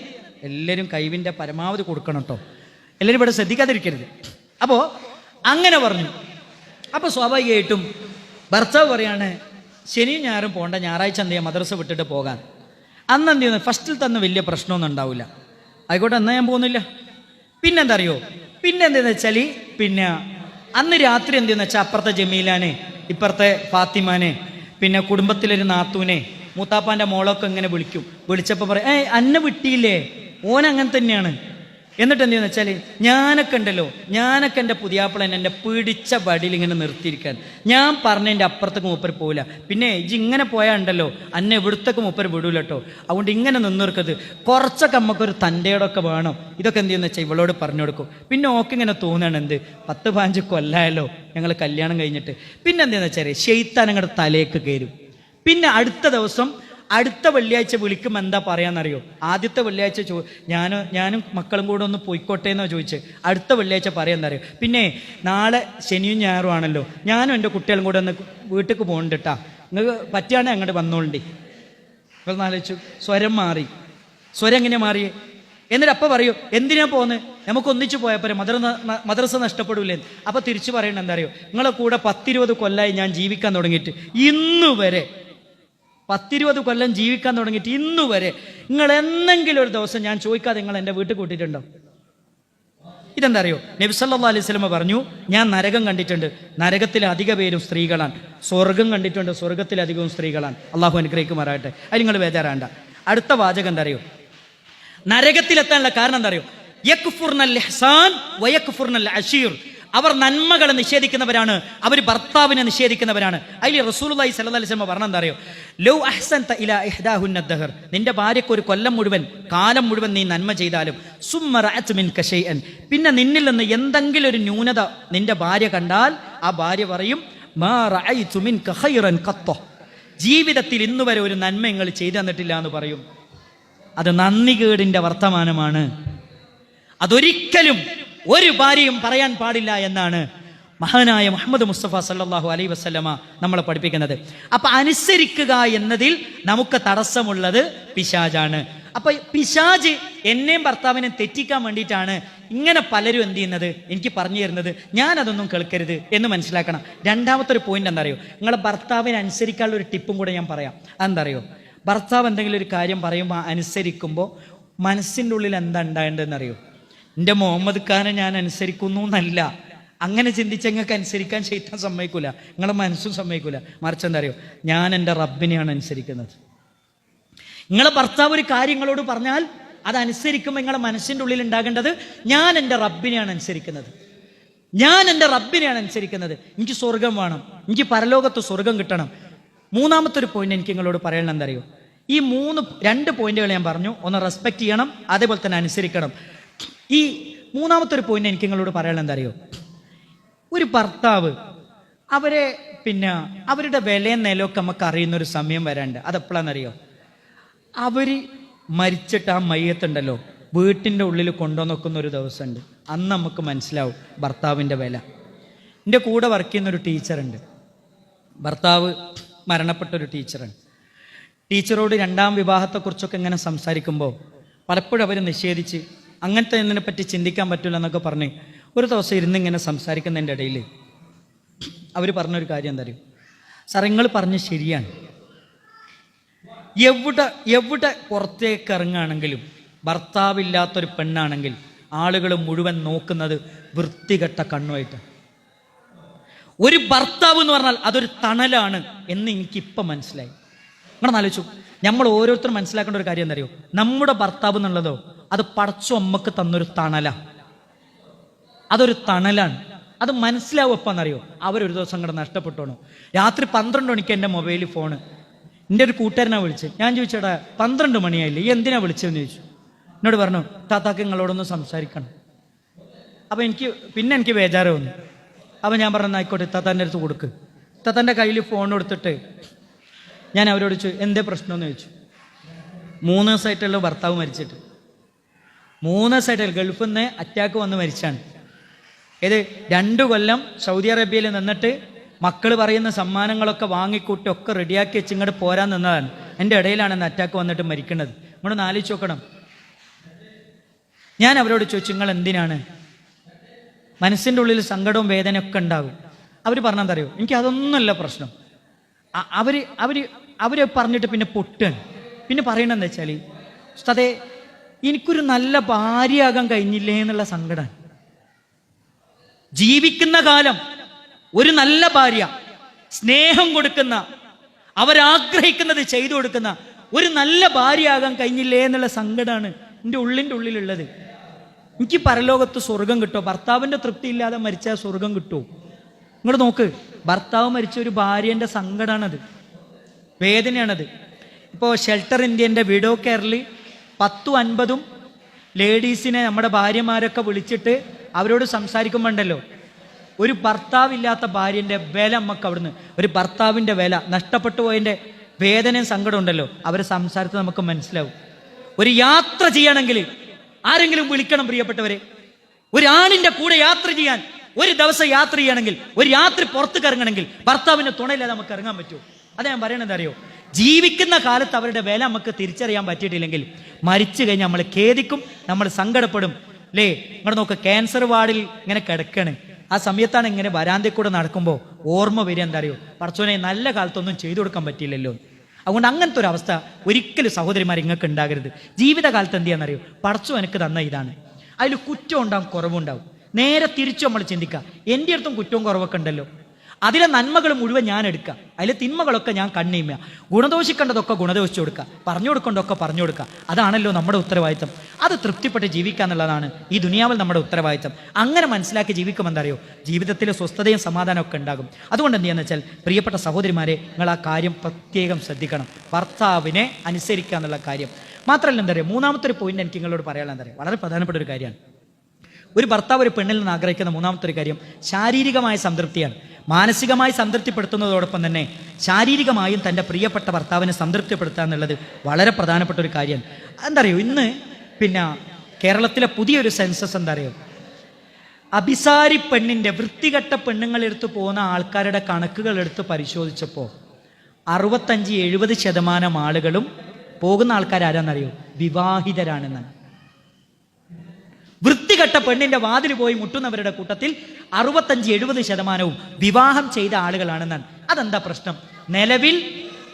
എല്ലാവരും കഴിവിൻ്റെ പരമാവധി കൊടുക്കണം കേട്ടോ, എല്ലാവരും ഇവിടെ ശ്രദ്ധിക്കാതിരിക്കരുത്. അപ്പോൾ അങ്ങനെ പറഞ്ഞു. അപ്പോൾ സ്വാഭാവികമായിട്ടും ഭർത്താവ് പറയാണ്, ശനിയും ഞായറും പോകണ്ട, ഞായറാഴ്ച എന്ത് ചെയ്യാം, മദ്രസ വിട്ടിട്ട് പോകാൻ. അന്ന് എന്ത് ചെയ്യുന്നത്, ഫസ്റ്റിൽ തന്നെ വലിയ പ്രശ്നമൊന്നും ഉണ്ടാവില്ല, ആയിക്കോട്ടെ എന്നാൽ ഞാൻ പോകുന്നില്ല. പിന്നെന്താ അറിയോ, എന്താണെന്ന് വെച്ചാൽ അന്ന് രാത്രി എന്തെന്ന് വെച്ചാൽ അപ്പുറത്തെ ജമീലാനെ, ഇപ്പുറത്തെ ഫാത്തിമാനെ, കുടുംബത്തിലൊരു നാത്തൂനെ, മൂത്താപ്പാൻ്റെ മോളൊക്കെ ഇങ്ങനെ വിളിക്കും. വിളിച്ചപ്പോൾ പറയും, അന്നെ വിട്ടിയില്ലേ, ഓൻ അങ്ങനെ തന്നെയാണ്. എന്നിട്ട് എന്ത് ചെയ്യുന്ന വെച്ചാൽ ഞാനൊക്കെ എൻ്റെ പുതിയാപ്പിള എൻ്റെ പിടിച്ച വടിയിൽ ഇങ്ങനെ നിർത്തിയിരിക്കാൻ, ഞാൻ പറഞ്ഞതിൻ്റെ അപ്പുറത്തേക്ക് മൂപ്പർ പോവില്ല. പിന്നെ ഇങ്ങനെ പോയാൽ ഉണ്ടല്ലോ അന്നെ ഇവിടുത്തേക്ക് മൂപ്പർ വിടൂല കേട്ടോ, അതുകൊണ്ട് ഇങ്ങനെ നിന്നിർക്കത്, കുറച്ചൊക്കെ നമുക്കൊരു തൻ്റെയോടൊക്കെ വേണം. ഇതൊക്കെ എന്ത് ചെയ്യുന്ന വെച്ചാൽ ഇവളോട് പറഞ്ഞു കൊടുക്കും. പിന്നെ ഓക്ക് ഇങ്ങനെ തോന്നുകയാണ്, എന്ത് 10-15 കൊല്ലമായല്ലോ ഞങ്ങൾ കല്യാണം കഴിഞ്ഞിട്ട്. പിന്നെ എന്തെന്ന് വെച്ചാൽ ശൈത്താൻ അങ്ങോട്ട് തലേക്ക് കയറും. പിന്നെ അടുത്ത ദിവസം അടുത്ത വെള്ളിയാഴ്ച വിളിക്കുമ്പോൾ എന്താ പറയാന്നറിയോ? ആദ്യത്തെ വെള്ളിയാഴ്ച ഞാനും മക്കളും കൂടെ ഒന്ന് പോയിക്കോട്ടെ എന്നോ ചോദിച്ച് അടുത്ത വെള്ളിയാഴ്ച പറയാന്നറിയോ? പിന്നെ നാളെ ശനിയും ഞായറും ആണല്ലോ, ഞാനും എൻ്റെ കുട്ടികളും കൂടെ ഒന്ന് വീട്ടിലേക്ക് പോകുന്നുണ്ട് കേട്ടാ, നിങ്ങൾക്ക് പറ്റുകയാണെങ്കിൽ അങ്ങോട്ട് വന്നോണ്ടി. നിങ്ങൾ ആലോചിച്ചു, സ്വരം മാറി. സ്വരം എങ്ങനെ മാറിയേ? എന്നിട്ട് അപ്പം പറയൂ, എന്തിനാ പോകുന്നത്, നമുക്ക് ഒന്നിച്ചു പോയപ്പോൾ മദ്രസ നഷ്ടപ്പെടൂലേ? അപ്പം തിരിച്ചു പറയണ എന്താ അറിയോ, നിങ്ങളെ കൂടെ 10-20 കൊല്ലമായി ഞാൻ ജീവിക്കാൻ തുടങ്ങിയിട്ട്, ഇന്നു വരെ 10-20 കൊല്ലം ജീവിക്കാൻ തുടങ്ങിയിട്ട് ഇന്നു വരെ നിങ്ങൾ എന്തെങ്കിലും ഒരു ദിവസം ഞാൻ ചോദിക്കാതെ നിങ്ങൾ എൻ്റെ വീട്ടിൽ കൂട്ടിയിട്ടുണ്ടോ? ഇതെന്താ അറിയോ, നബി സല്ലല്ലാഹു അലൈഹി വസല്ലം പറഞ്ഞു, ഞാൻ നരകം കണ്ടിട്ടുണ്ട്, നരകത്തിലെ അധിക പേരും സ്ത്രീകളാണ്. സ്വർഗം കണ്ടിട്ടുണ്ട്, സ്വർഗത്തിലധികവും സ്ത്രീകളാണ്. അള്ളാഹു അനുഗ്രഹിക്കുമാറാകട്ടെ. അത് നിങ്ങൾ ബേജാറാണ്ട. അടുത്ത വാചകം എന്താ അറിയോ, നരകത്തിലെത്താനുള്ള കാരണം എന്താ അറിയോ? യക്ഫുർനൽ ഇഹ്സാൻ വയക്ഫുർനൽ അശീർ. അവർ നന്മകളെ നിഷേധിക്കുന്നവരാണ്, അവർ ഭർത്താവിനെ നിഷേധിക്കുന്നവരാണ്. അതിൽ റസൂലുള്ളാഹി സ്വല്ലല്ലാഹു അലൈഹി വസല്ലം പറഞ്ഞ എന്താ അറിയോ, ലൗ അഹ്സൻത ഇലാ ഇഹ്ദാഹുന്ന ദഹർ, നിന്റെ ഭാര്യയ്ക്ക് ഒരു കൊല്ലം മുഴുവൻ, കാലം മുഴുവൻ നീ നന്മ ചെയ്താലും, സുമ്മ റഅത് മിൻക ശൈഅൻ, പിന്നെ നിന്നിൽ നിന്ന് എന്തെങ്കിലും ഒരു ന്യൂനത നിന്റെ ഭാര്യ കണ്ടാൽ, ആ ഭാര്യ പറയും, മാ റഅയ്തു മിൻക ഖൈറൻ ഖത്ത, ജീവിതത്തിൽ ഇന്നുവരെ ഒരു നന്മ നിങ്ങൾ ചെയ്തു തന്നിട്ടില്ല എന്ന് പറയും. അത് നന്ദികേടിന്റെ വർത്തമാനമാണ്. അതൊരിക്കലും ഒരു ഭാര്യയും പറയാൻ പാടില്ല എന്നാണ് മഹാനായ മുഹമ്മദ് മുസ്തഫ സല്ലല്ലാഹു അലൈഹി വസല്ലമ നമ്മളെ പഠിപ്പിക്കുന്നത്. അപ്പൊ അനുസരിക്കുക എന്നതിൽ നമുക്ക് തടസ്സമുള്ളത് പിശാചാണ്. അപ്പൊ പിശാച് എന്നെയും ഭർത്താവിനെ തെറ്റിക്കാൻ വേണ്ടിയിട്ടാണ് ഇങ്ങനെ പലരും എന്ത് ചെയ്യുന്നത്, എനിക്ക് പറഞ്ഞു തരുന്നത്. ഞാനതൊന്നും കേൾക്കരുത് എന്ന് മനസ്സിലാക്കണം. രണ്ടാമത്തെ ഒരു പോയിന്റ് എന്താ അറിയോ, നിങ്ങളെ ഭർത്താവിനെ അനുസരിക്കാനുള്ള ഒരു ടിപ്പും കൂടെ ഞാൻ പറയാം. അതെന്താ അറിയോ, ഭർത്താവ് എന്തെങ്കിലും ഒരു കാര്യം പറയുമ്പോൾ അനുസരിക്കുമ്പോൾ മനസ്സിൻ്റെ ഉള്ളിൽ എന്താ ഉണ്ടാകേണ്ടതെന്ന് അറിയോ, എൻ്റെ മുഹമ്മദ് ഖാനെ ഞാൻ അനുസരിക്കുന്നു എന്നല്ല. അങ്ങനെ ചിന്തിച്ച് നിങ്ങൾക്ക് അനുസരിക്കാൻ ശൈത്താൻ സമ്മതിക്കൂല, നിങ്ങളെ മനസ്സും സമ്മതിക്കൂല. മറിച്ച് എന്താ അറിയോ, ഞാൻ എൻ്റെ റബ്ബിനെയാണ് അനുസരിക്കുന്നത്. നിങ്ങളെ ഭർത്താവ് ഒരു കാര്യങ്ങളോട് പറഞ്ഞാൽ അതനുസരിക്കുമ്പോൾ നിങ്ങളെ മനസ്സിൻ്റെ ഉള്ളിൽ ഉണ്ടാകേണ്ടത് ഞാൻ എൻ്റെ റബ്ബിനെയാണ് അനുസരിക്കുന്നത്, ഞാൻ എൻ്റെ റബ്ബിനെയാണ് അനുസരിക്കുന്നത്. എനിക്ക് സ്വർഗം വേണം, എനിക്ക് പരലോകത്ത് സ്വർഗം കിട്ടണം. മൂന്നാമത്തെ ഒരു പോയിന്റ് എനിക്ക് നിങ്ങളോട് പറയാൻ എന്താ അറിയോ, ഈ രണ്ട് പോയിന്റുകൾ ഞാൻ പറഞ്ഞു. ഒന്ന് റെസ്പെക്ട് ചെയ്യണം, അതേപോലെ തന്നെ അനുസരിക്കണം. ഈ മൂന്നാമത്തെ ഒരു പോയിന്റ് എനിക്ക് നിങ്ങളോട് പറയാൻ എന്താ അറിയോ, ഒരു ഭർത്താവ് അവരുടെ വിലയും നിലയൊക്കെ നമുക്ക് അറിയുന്ന ഒരു സമയം വരാണ്ട്. അതെപ്പോഴാണെന്നറിയോ, അവര് മരിച്ചിട്ട് ആ മയ്യത്തുണ്ടല്ലോ വീട്ടിൻ്റെ ഉള്ളിൽ കൊണ്ടുവന്ന് വെക്കുന്ന ഒരു ദിവസമുണ്ട്. അന്ന് നമുക്ക് മനസ്സിലാവും ഭർത്താവിൻ്റെ വില. എൻ്റെ കൂടെ വർക്ക് ചെയ്യുന്നൊരു ടീച്ചറുണ്ട്, ഭർത്താവ് മരണപ്പെട്ടൊരു ടീച്ചറാണ്. ടീച്ചറോട് രണ്ടാം വിവാഹത്തെക്കുറിച്ചൊക്കെ ഇങ്ങനെ സംസാരിക്കുമ്പോൾ പലപ്പോഴും അവർ നിഷേധിച്ച് അങ്ങനത്തെ ഇതിനെ പറ്റി ചിന്തിക്കാൻ പറ്റില്ല എന്നൊക്കെ പറഞ്ഞ് ഒരു ദിവസം ഇരുന്നിങ്ങനെ സംസാരിക്കുന്നതിൻ്റെ ഇടയിൽ അവർ പറഞ്ഞൊരു കാര്യം എന്താ അറിയും, സാർ നിങ്ങൾ പറഞ്ഞ് ശരിയാണ്, എവിടെ പുറത്തേക്ക് ഇറങ്ങുകയാണെങ്കിലും ഭർത്താവില്ലാത്തൊരു പെണ്ണാണെങ്കിൽ ആളുകൾ മുഴുവൻ നോക്കുന്നത് വൃത്തികെട്ട കണ്ണുമായിട്ട്. ഒരു ഭർത്താവ് എന്ന് പറഞ്ഞാൽ അതൊരു തണലാണ് എന്ന് എനിക്കിപ്പം മനസ്സിലായി. നിങ്ങൾ ആലോചിച്ചു, നമ്മൾ ഓരോരുത്തരും മനസ്സിലാക്കേണ്ട ഒരു കാര്യം എന്താ അറിയോ, നമ്മുടെ ഭർത്താവ് എന്നുള്ളതോ അത് പടച്ചു അമ്മക്ക് തന്നൊരു തണല, അതൊരു തണലാണ്. അത് മനസ്സിലാവും എപ്പം എന്നറിയോ, അവരൊരു ദിവസം കൂടെ നഷ്ടപ്പെട്ടോണു. രാത്രി 12 മണിക്ക് എൻ്റെ മൊബൈലിൽ ഫോണ്, എൻ്റെ ഒരു കൂട്ടുകാരനാണ് വിളിച്ച്. ഞാൻ ചോദിച്ചേടാ 12 മണിയായില്ലേ, ഈ എന്തിനാ വിളിച്ചതെന്ന് ചോദിച്ചു. എന്നോട് പറഞ്ഞു, താത്താക്ക് നിങ്ങളോടൊന്ന് സംസാരിക്കണം. അപ്പം എനിക്ക് ബേജാറ് വന്നു. അപ്പം ഞാൻ പറഞ്ഞു, ആയിക്കോട്ടെ താത്താൻ്റെ അടുത്ത് കൊടുക്ക്. താത്താൻ്റെ കയ്യിൽ ഫോൺ കൊടുത്തിട്ട് ഞാൻ അവരോട് ചോദിച്ചു, എന്തേ പ്രശ്നമെന്ന് ചോദിച്ചു. 3 ദിവസമായിട്ടുള്ള ഭർത്താവ് മരിച്ചിട്ട്, 3 ദിവസമായിട്ടുള്ള ഗൾഫിൽ നിന്ന് അറ്റാക്ക് വന്ന് മരിച്ചാണ്. 2 കൊല്ലം സൗദി അറേബ്യയിൽ നിന്നിട്ട് മക്കൾ പറയുന്ന സമ്മാനങ്ങളൊക്കെ വാങ്ങിക്കൂട്ടി ഒക്കെ റെഡിയാക്കി വെച്ച് ഇങ്ങോട്ട് പോരാൻ നിന്നതാണ്. എൻ്റെ ഇടയിലാണ് ഇന്ന് അറ്റാക്ക് വന്നിട്ട് മരിക്കുന്നത്. ഇങ്ങോട്ട് ആലോചിച്ച് നോക്കണം. ഞാൻ അവരോട് ചോദിച്ചു, നിങ്ങൾ എന്തിനാണ്, മനസ്സിൻ്റെ ഉള്ളിൽ സങ്കടവും വേദനയൊക്കെ ഉണ്ടാകും. അവർ പറഞ്ഞാൽ അറിയോ, എനിക്ക് അതൊന്നുമല്ല പ്രശ്നം. അവര് പറഞ്ഞിട്ട് പിന്നെ പൊട്ടാണ്. പിന്നെ പറയണെന്താ വെച്ചാൽ, ഉസ്താദേ എനിക്കൊരു നല്ല ഭാര്യയാകാൻ കഴിഞ്ഞില്ലേ എന്നുള്ള സങ്കടമാണ്. ജീവിക്കുന്ന കാലം ഒരു നല്ല ഭാര്യ, സ്നേഹം കൊടുക്കുന്ന, അവരാഗ്രഹിക്കുന്നത് ചെയ്തു കൊടുക്കുന്ന ഒരു നല്ല ഭാര്യയാകാൻ കഴിഞ്ഞില്ലേ എന്നുള്ള സങ്കടമാണ് എൻ്റെ ഉള്ളിലുള്ളത്. എനിക്ക് പരലോകത്ത് സ്വർഗം കിട്ടുമോ? ഭർത്താവിൻ്റെ തൃപ്തി ഇല്ലാതെ മരിച്ചാൽ സ്വർഗം കിട്ടുമോ? ഇങ്ങോട്ട് നോക്ക്, ഭർത്താവ് മരിച്ച ഒരു ഭാര്യൻ്റെ സങ്കടമാണത്, വേദനയാണത്. ഇപ്പോൾ ഷെൽട്ടർ ഇന്ത്യൻ്റെ വിഡോ കെയറിൽ 10-50 ലേഡീസിനെ നമ്മുടെ ഭാര്യമാരൊക്കെ വിളിച്ചിട്ട് അവരോട് സംസാരിക്കുമ്പോണ്ടല്ലോ, ഒരു ഭർത്താവില്ലാത്ത ഭാര്യൻ്റെ വില നമുക്ക് അവിടുന്ന്, ഒരു ഭർത്താവിൻ്റെ വില നഷ്ടപ്പെട്ടു പോയതിൻ്റെ വേദനയും സങ്കടം ഉണ്ടല്ലോ, അവരെ സംസാരത്തിൽ നമുക്ക് മനസ്സിലാവും. ഒരു യാത്ര ചെയ്യണമെങ്കിൽ ആരെങ്കിലും വിളിക്കണം പ്രിയപ്പെട്ടവരെ. ഒരാണിൻ്റെ കൂടെ യാത്ര ചെയ്യാൻ, ഒരു ദിവസം യാത്ര ചെയ്യണമെങ്കിൽ, ഒരു രാത്രി പുറത്തേക്ക് ഇറങ്ങണമെങ്കിൽ ഭർത്താവിൻ്റെ തുണയില്ലാതെ നമുക്ക് ഇറങ്ങാൻ പറ്റുമോ? അതാ ഞാൻ പറയണത് അറിയോ, ജീവിക്കുന്ന കാലത്ത് അവരുടെ വില നമുക്ക് തിരിച്ചറിയാൻ പറ്റിയിട്ടില്ലെങ്കിൽ മരിച്ചു കഴിഞ്ഞാൽ നമ്മൾ ഖേദിക്കും, നമ്മൾ സങ്കടപ്പെടും അല്ലേ. ഇങ്ങോട്ട് നോക്ക്, ക്യാൻസർ വാർഡിൽ ഇങ്ങനെ കിടക്കാണ്. ആ സമയത്താണ് ഇങ്ങനെ വരാന്തയിൽ കൂടെ നടക്കുമ്പോൾ ഓർമ്മ വരിക എന്താ അറിയോ, പടച്ചോനെ നല്ല കാലത്തൊന്നും ചെയ്തു കൊടുക്കാൻ പറ്റിയില്ലല്ലോ. അതുകൊണ്ട് അങ്ങനത്തെ ഒരു അവസ്ഥ ഒരിക്കലും സഹോദരിമാർ ഇങ്ങൾക്ക് ഉണ്ടാകരുത്. ജീവിതകാലത്ത് എന്ത് ചെയ്യാന്നറിയോ, പടച്ചോ എനിക്ക് തന്ന ഇതാണ്, അതിൽ കുറ്റം ഉണ്ടാവും, കുറവുണ്ടാവും. നേരെ തിരിച്ചു നമ്മൾ ചിന്തിക്കുക, എൻ്റെ അടുത്തും കുറ്റവും കുറവൊക്കെ ഉണ്ടല്ലോ, അതിലെ നന്മകൾ മുഴുവൻ ഞാൻ എടുക്കുക, അതിലെ തിന്മകളൊക്കെ ഞാൻ കണ്ണീമ്യ, ഗുണദോഷിക്കേണ്ടതൊക്കെ ഗുണദോഷിച്ചു കൊടുക്കുക, പറഞ്ഞു കൊടുക്കേണ്ടതൊക്കെ പറഞ്ഞു കൊടുക്കുക. അതാണല്ലോ നമ്മുടെ ഉത്തരവാദിത്തം. അത് തൃപ്തിപ്പെട്ട് ജീവിക്കുക എന്നുള്ളതാണ് ഈ ദുനിയാവിൽ നമ്മുടെ ഉത്തരവാദിത്തം. അങ്ങനെ മനസ്സിലാക്കി ജീവിക്കുമെന്ന് അറിയോ, ജീവിതത്തിൽ സ്വസ്ഥതയും സമാധാനമൊക്കെ ഉണ്ടാകും. അതുകൊണ്ട് എന്ത് ചെയ്യാന്ന് വെച്ചാൽ, പ്രിയപ്പെട്ട സഹോദരിമാരെ, നിങ്ങൾ ആ കാര്യം പ്രത്യേകം ശ്രദ്ധിക്കണം, ഭർത്താവിനെ അനുസരിക്കുക എന്നുള്ള കാര്യം. മാത്രമല്ല എന്താ പറയുക, മൂന്നാമത്തെ ഒരു പോയിന്റ് എനിക്ക് നിങ്ങളോട് പറയാനുള്ള എന്താ പറയുക, വളരെ പ്രധാനപ്പെട്ട ഒരു കാര്യമാണ്. ഒരു ഭർത്താവ് ഒരു പെണ്ണിൽ നിന്ന് ആഗ്രഹിക്കുന്ന മൂന്നാമത്തെ ഒരു കാര്യം ശാരീരികമായ സംതൃപ്തിയാണ്. മാനസികമായി സംതൃപ്തിപ്പെടുത്തുന്നതോടൊപ്പം തന്നെ ശാരീരികമായും തൻ്റെ പ്രിയപ്പെട്ട ഭർത്താവിനെ സംതൃപ്തിപ്പെടുത്തുക എന്നുള്ളത് വളരെ പ്രധാനപ്പെട്ട ഒരു കാര്യമാണ്. എന്താ അറിയോ, ഇന്ന് കേരളത്തിലെ പുതിയൊരു സെൻസസ് എന്താ അറിയോ, അഭിസാരി പെണ്ണിന്റെ, വൃത്തികെട്ട പെണ്ണുങ്ങളെടുത്ത് പോകുന്ന ആൾക്കാരുടെ കണക്കുകൾ എടുത്ത് പരിശോധിച്ചപ്പോൾ 65-70% ആളുകളും പോകുന്ന ആൾക്കാരാരാന്നറിയോ? വിവാഹിതരാണെന്നാണ്. വൃത്തികെട്ട പെണ്ണിന്റെ വാതിൽ പോയി മുട്ടുന്നവരുടെ കൂട്ടത്തിൽ 65-70% വിവാഹം ചെയ്ത ആളുകളാണെന്നാണ്. അതെന്താ പ്രശ്നം? നിലവിൽ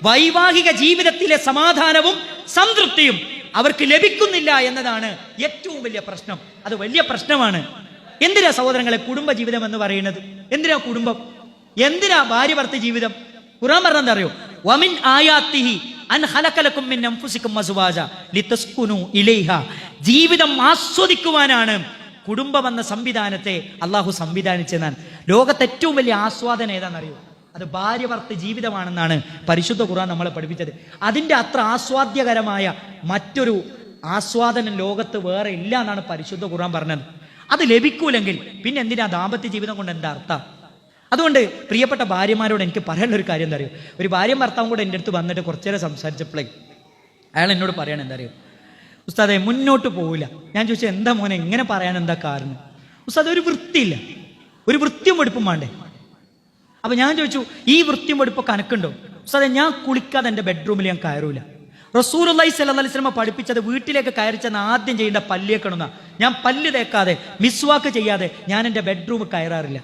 വൈവാഹിക ജീവിതത്തിലെ സമാധാനവും സംതൃപ്തിയും അവർക്ക് ലഭിക്കുന്നില്ല എന്നതാണ് ഏറ്റവും വലിയ പ്രശ്നം. അത് വലിയ പ്രശ്നമാണ്. എന്തിനാ സഹോദരങ്ങളെ കുടുംബ ജീവിതം എന്ന് പറയുന്നത്? എന്തിനാ കുടുംബം? എന്തിനാ ഭാര്യ ഭർത്തൃ ജീവിതം? ഖുർആൻ പറഞ്ഞെന്താ അറിയോ? വമിൻ ആയാത്തിഹി അൻ ഖലഖലകും മിൻ അൻഫുസികും അസ്വാജ ലിതസ്കുനു ഇലൈഹ. ജീവിതം ആസ്വദിക്കുവാനാണ് കുടുംബം എന്ന സംവിധാനത്തെ അള്ളാഹു സംവിധാനിച്ചെന്നാണ്. ലോകത്തെ ഏറ്റവും വലിയ ആസ്വാദനം ഏതാണെന്നറിയോ? അത് ഭാര്യ ഭർത്തൃ ജീവിതമാണെന്നാണ് പരിശുദ്ധ ഖുർആൻ നമ്മളെ പഠിപ്പിച്ചത്. അതിൻ്റെ അത്ര ആസ്വാദ്യകരമായ മറ്റൊരു ആസ്വാദനം ലോകത്ത് വേറെ ഇല്ല എന്നാണ് പരിശുദ്ധ ഖുർആൻ പറഞ്ഞത്. അത് ലഭിക്കൂലെങ്കിൽ പിന്നെ എന്തിനാ ദാമ്പത്യ ജീവിതം കൊണ്ട് എന്താ അർത്ഥം? അതുകൊണ്ട് പ്രിയപ്പെട്ട ഭാര്യമാരോട് എനിക്ക് പറയാനുള്ള ഒരു കാര്യം എന്താ അറിയോ? ഒരു ഭാര്യയും ഭർത്താവും കൂടെ എൻ്റെ അടുത്ത് വന്നിട്ട് കുറച്ചു നേരം സംസാരിച്ചപ്പോഴേ അയാൾ എന്നോട് പറയണ എന്താ അറിയോ? ഉസ്താദെ മുന്നോട്ട് പോവില്ല. ഞാൻ ചോദിച്ചാൽ എന്താ മോനെ എങ്ങനെ പറയാൻ എന്താ കാരണം? ഉസ്താദ് ഒരു വൃത്തിയില്ല, ഒരു വൃത്തിയും വെടുപ്പും വേണ്ടേ? അപ്പൊ ഞാൻ ചോദിച്ചു ഈ വൃത്തിയും വെടുപ്പൊക്കെ കണക്കുണ്ടോ? ഉസ്താദെ ഞാൻ കുളിക്കാതെ എൻ്റെ ബെഡ്റൂമിൽ ഞാൻ കയറൂല. റസൂലുള്ളാഹി സ്വല്ലല്ലാഹി അലൈഹി വസല്ലം പഠിപ്പിച്ചത് വീട്ടിലേക്ക് കയറി ചെന്ന് ആദ്യം ചെയ്യേണ്ട പല്ല് തേക്കണമെന്നാ. ഞാൻ പല്ല് തേക്കാതെ മിസ്വാക്ക് ചെയ്യാതെ ഞാൻ എൻ്റെ ബെഡ്റൂം കയറാറില്ല.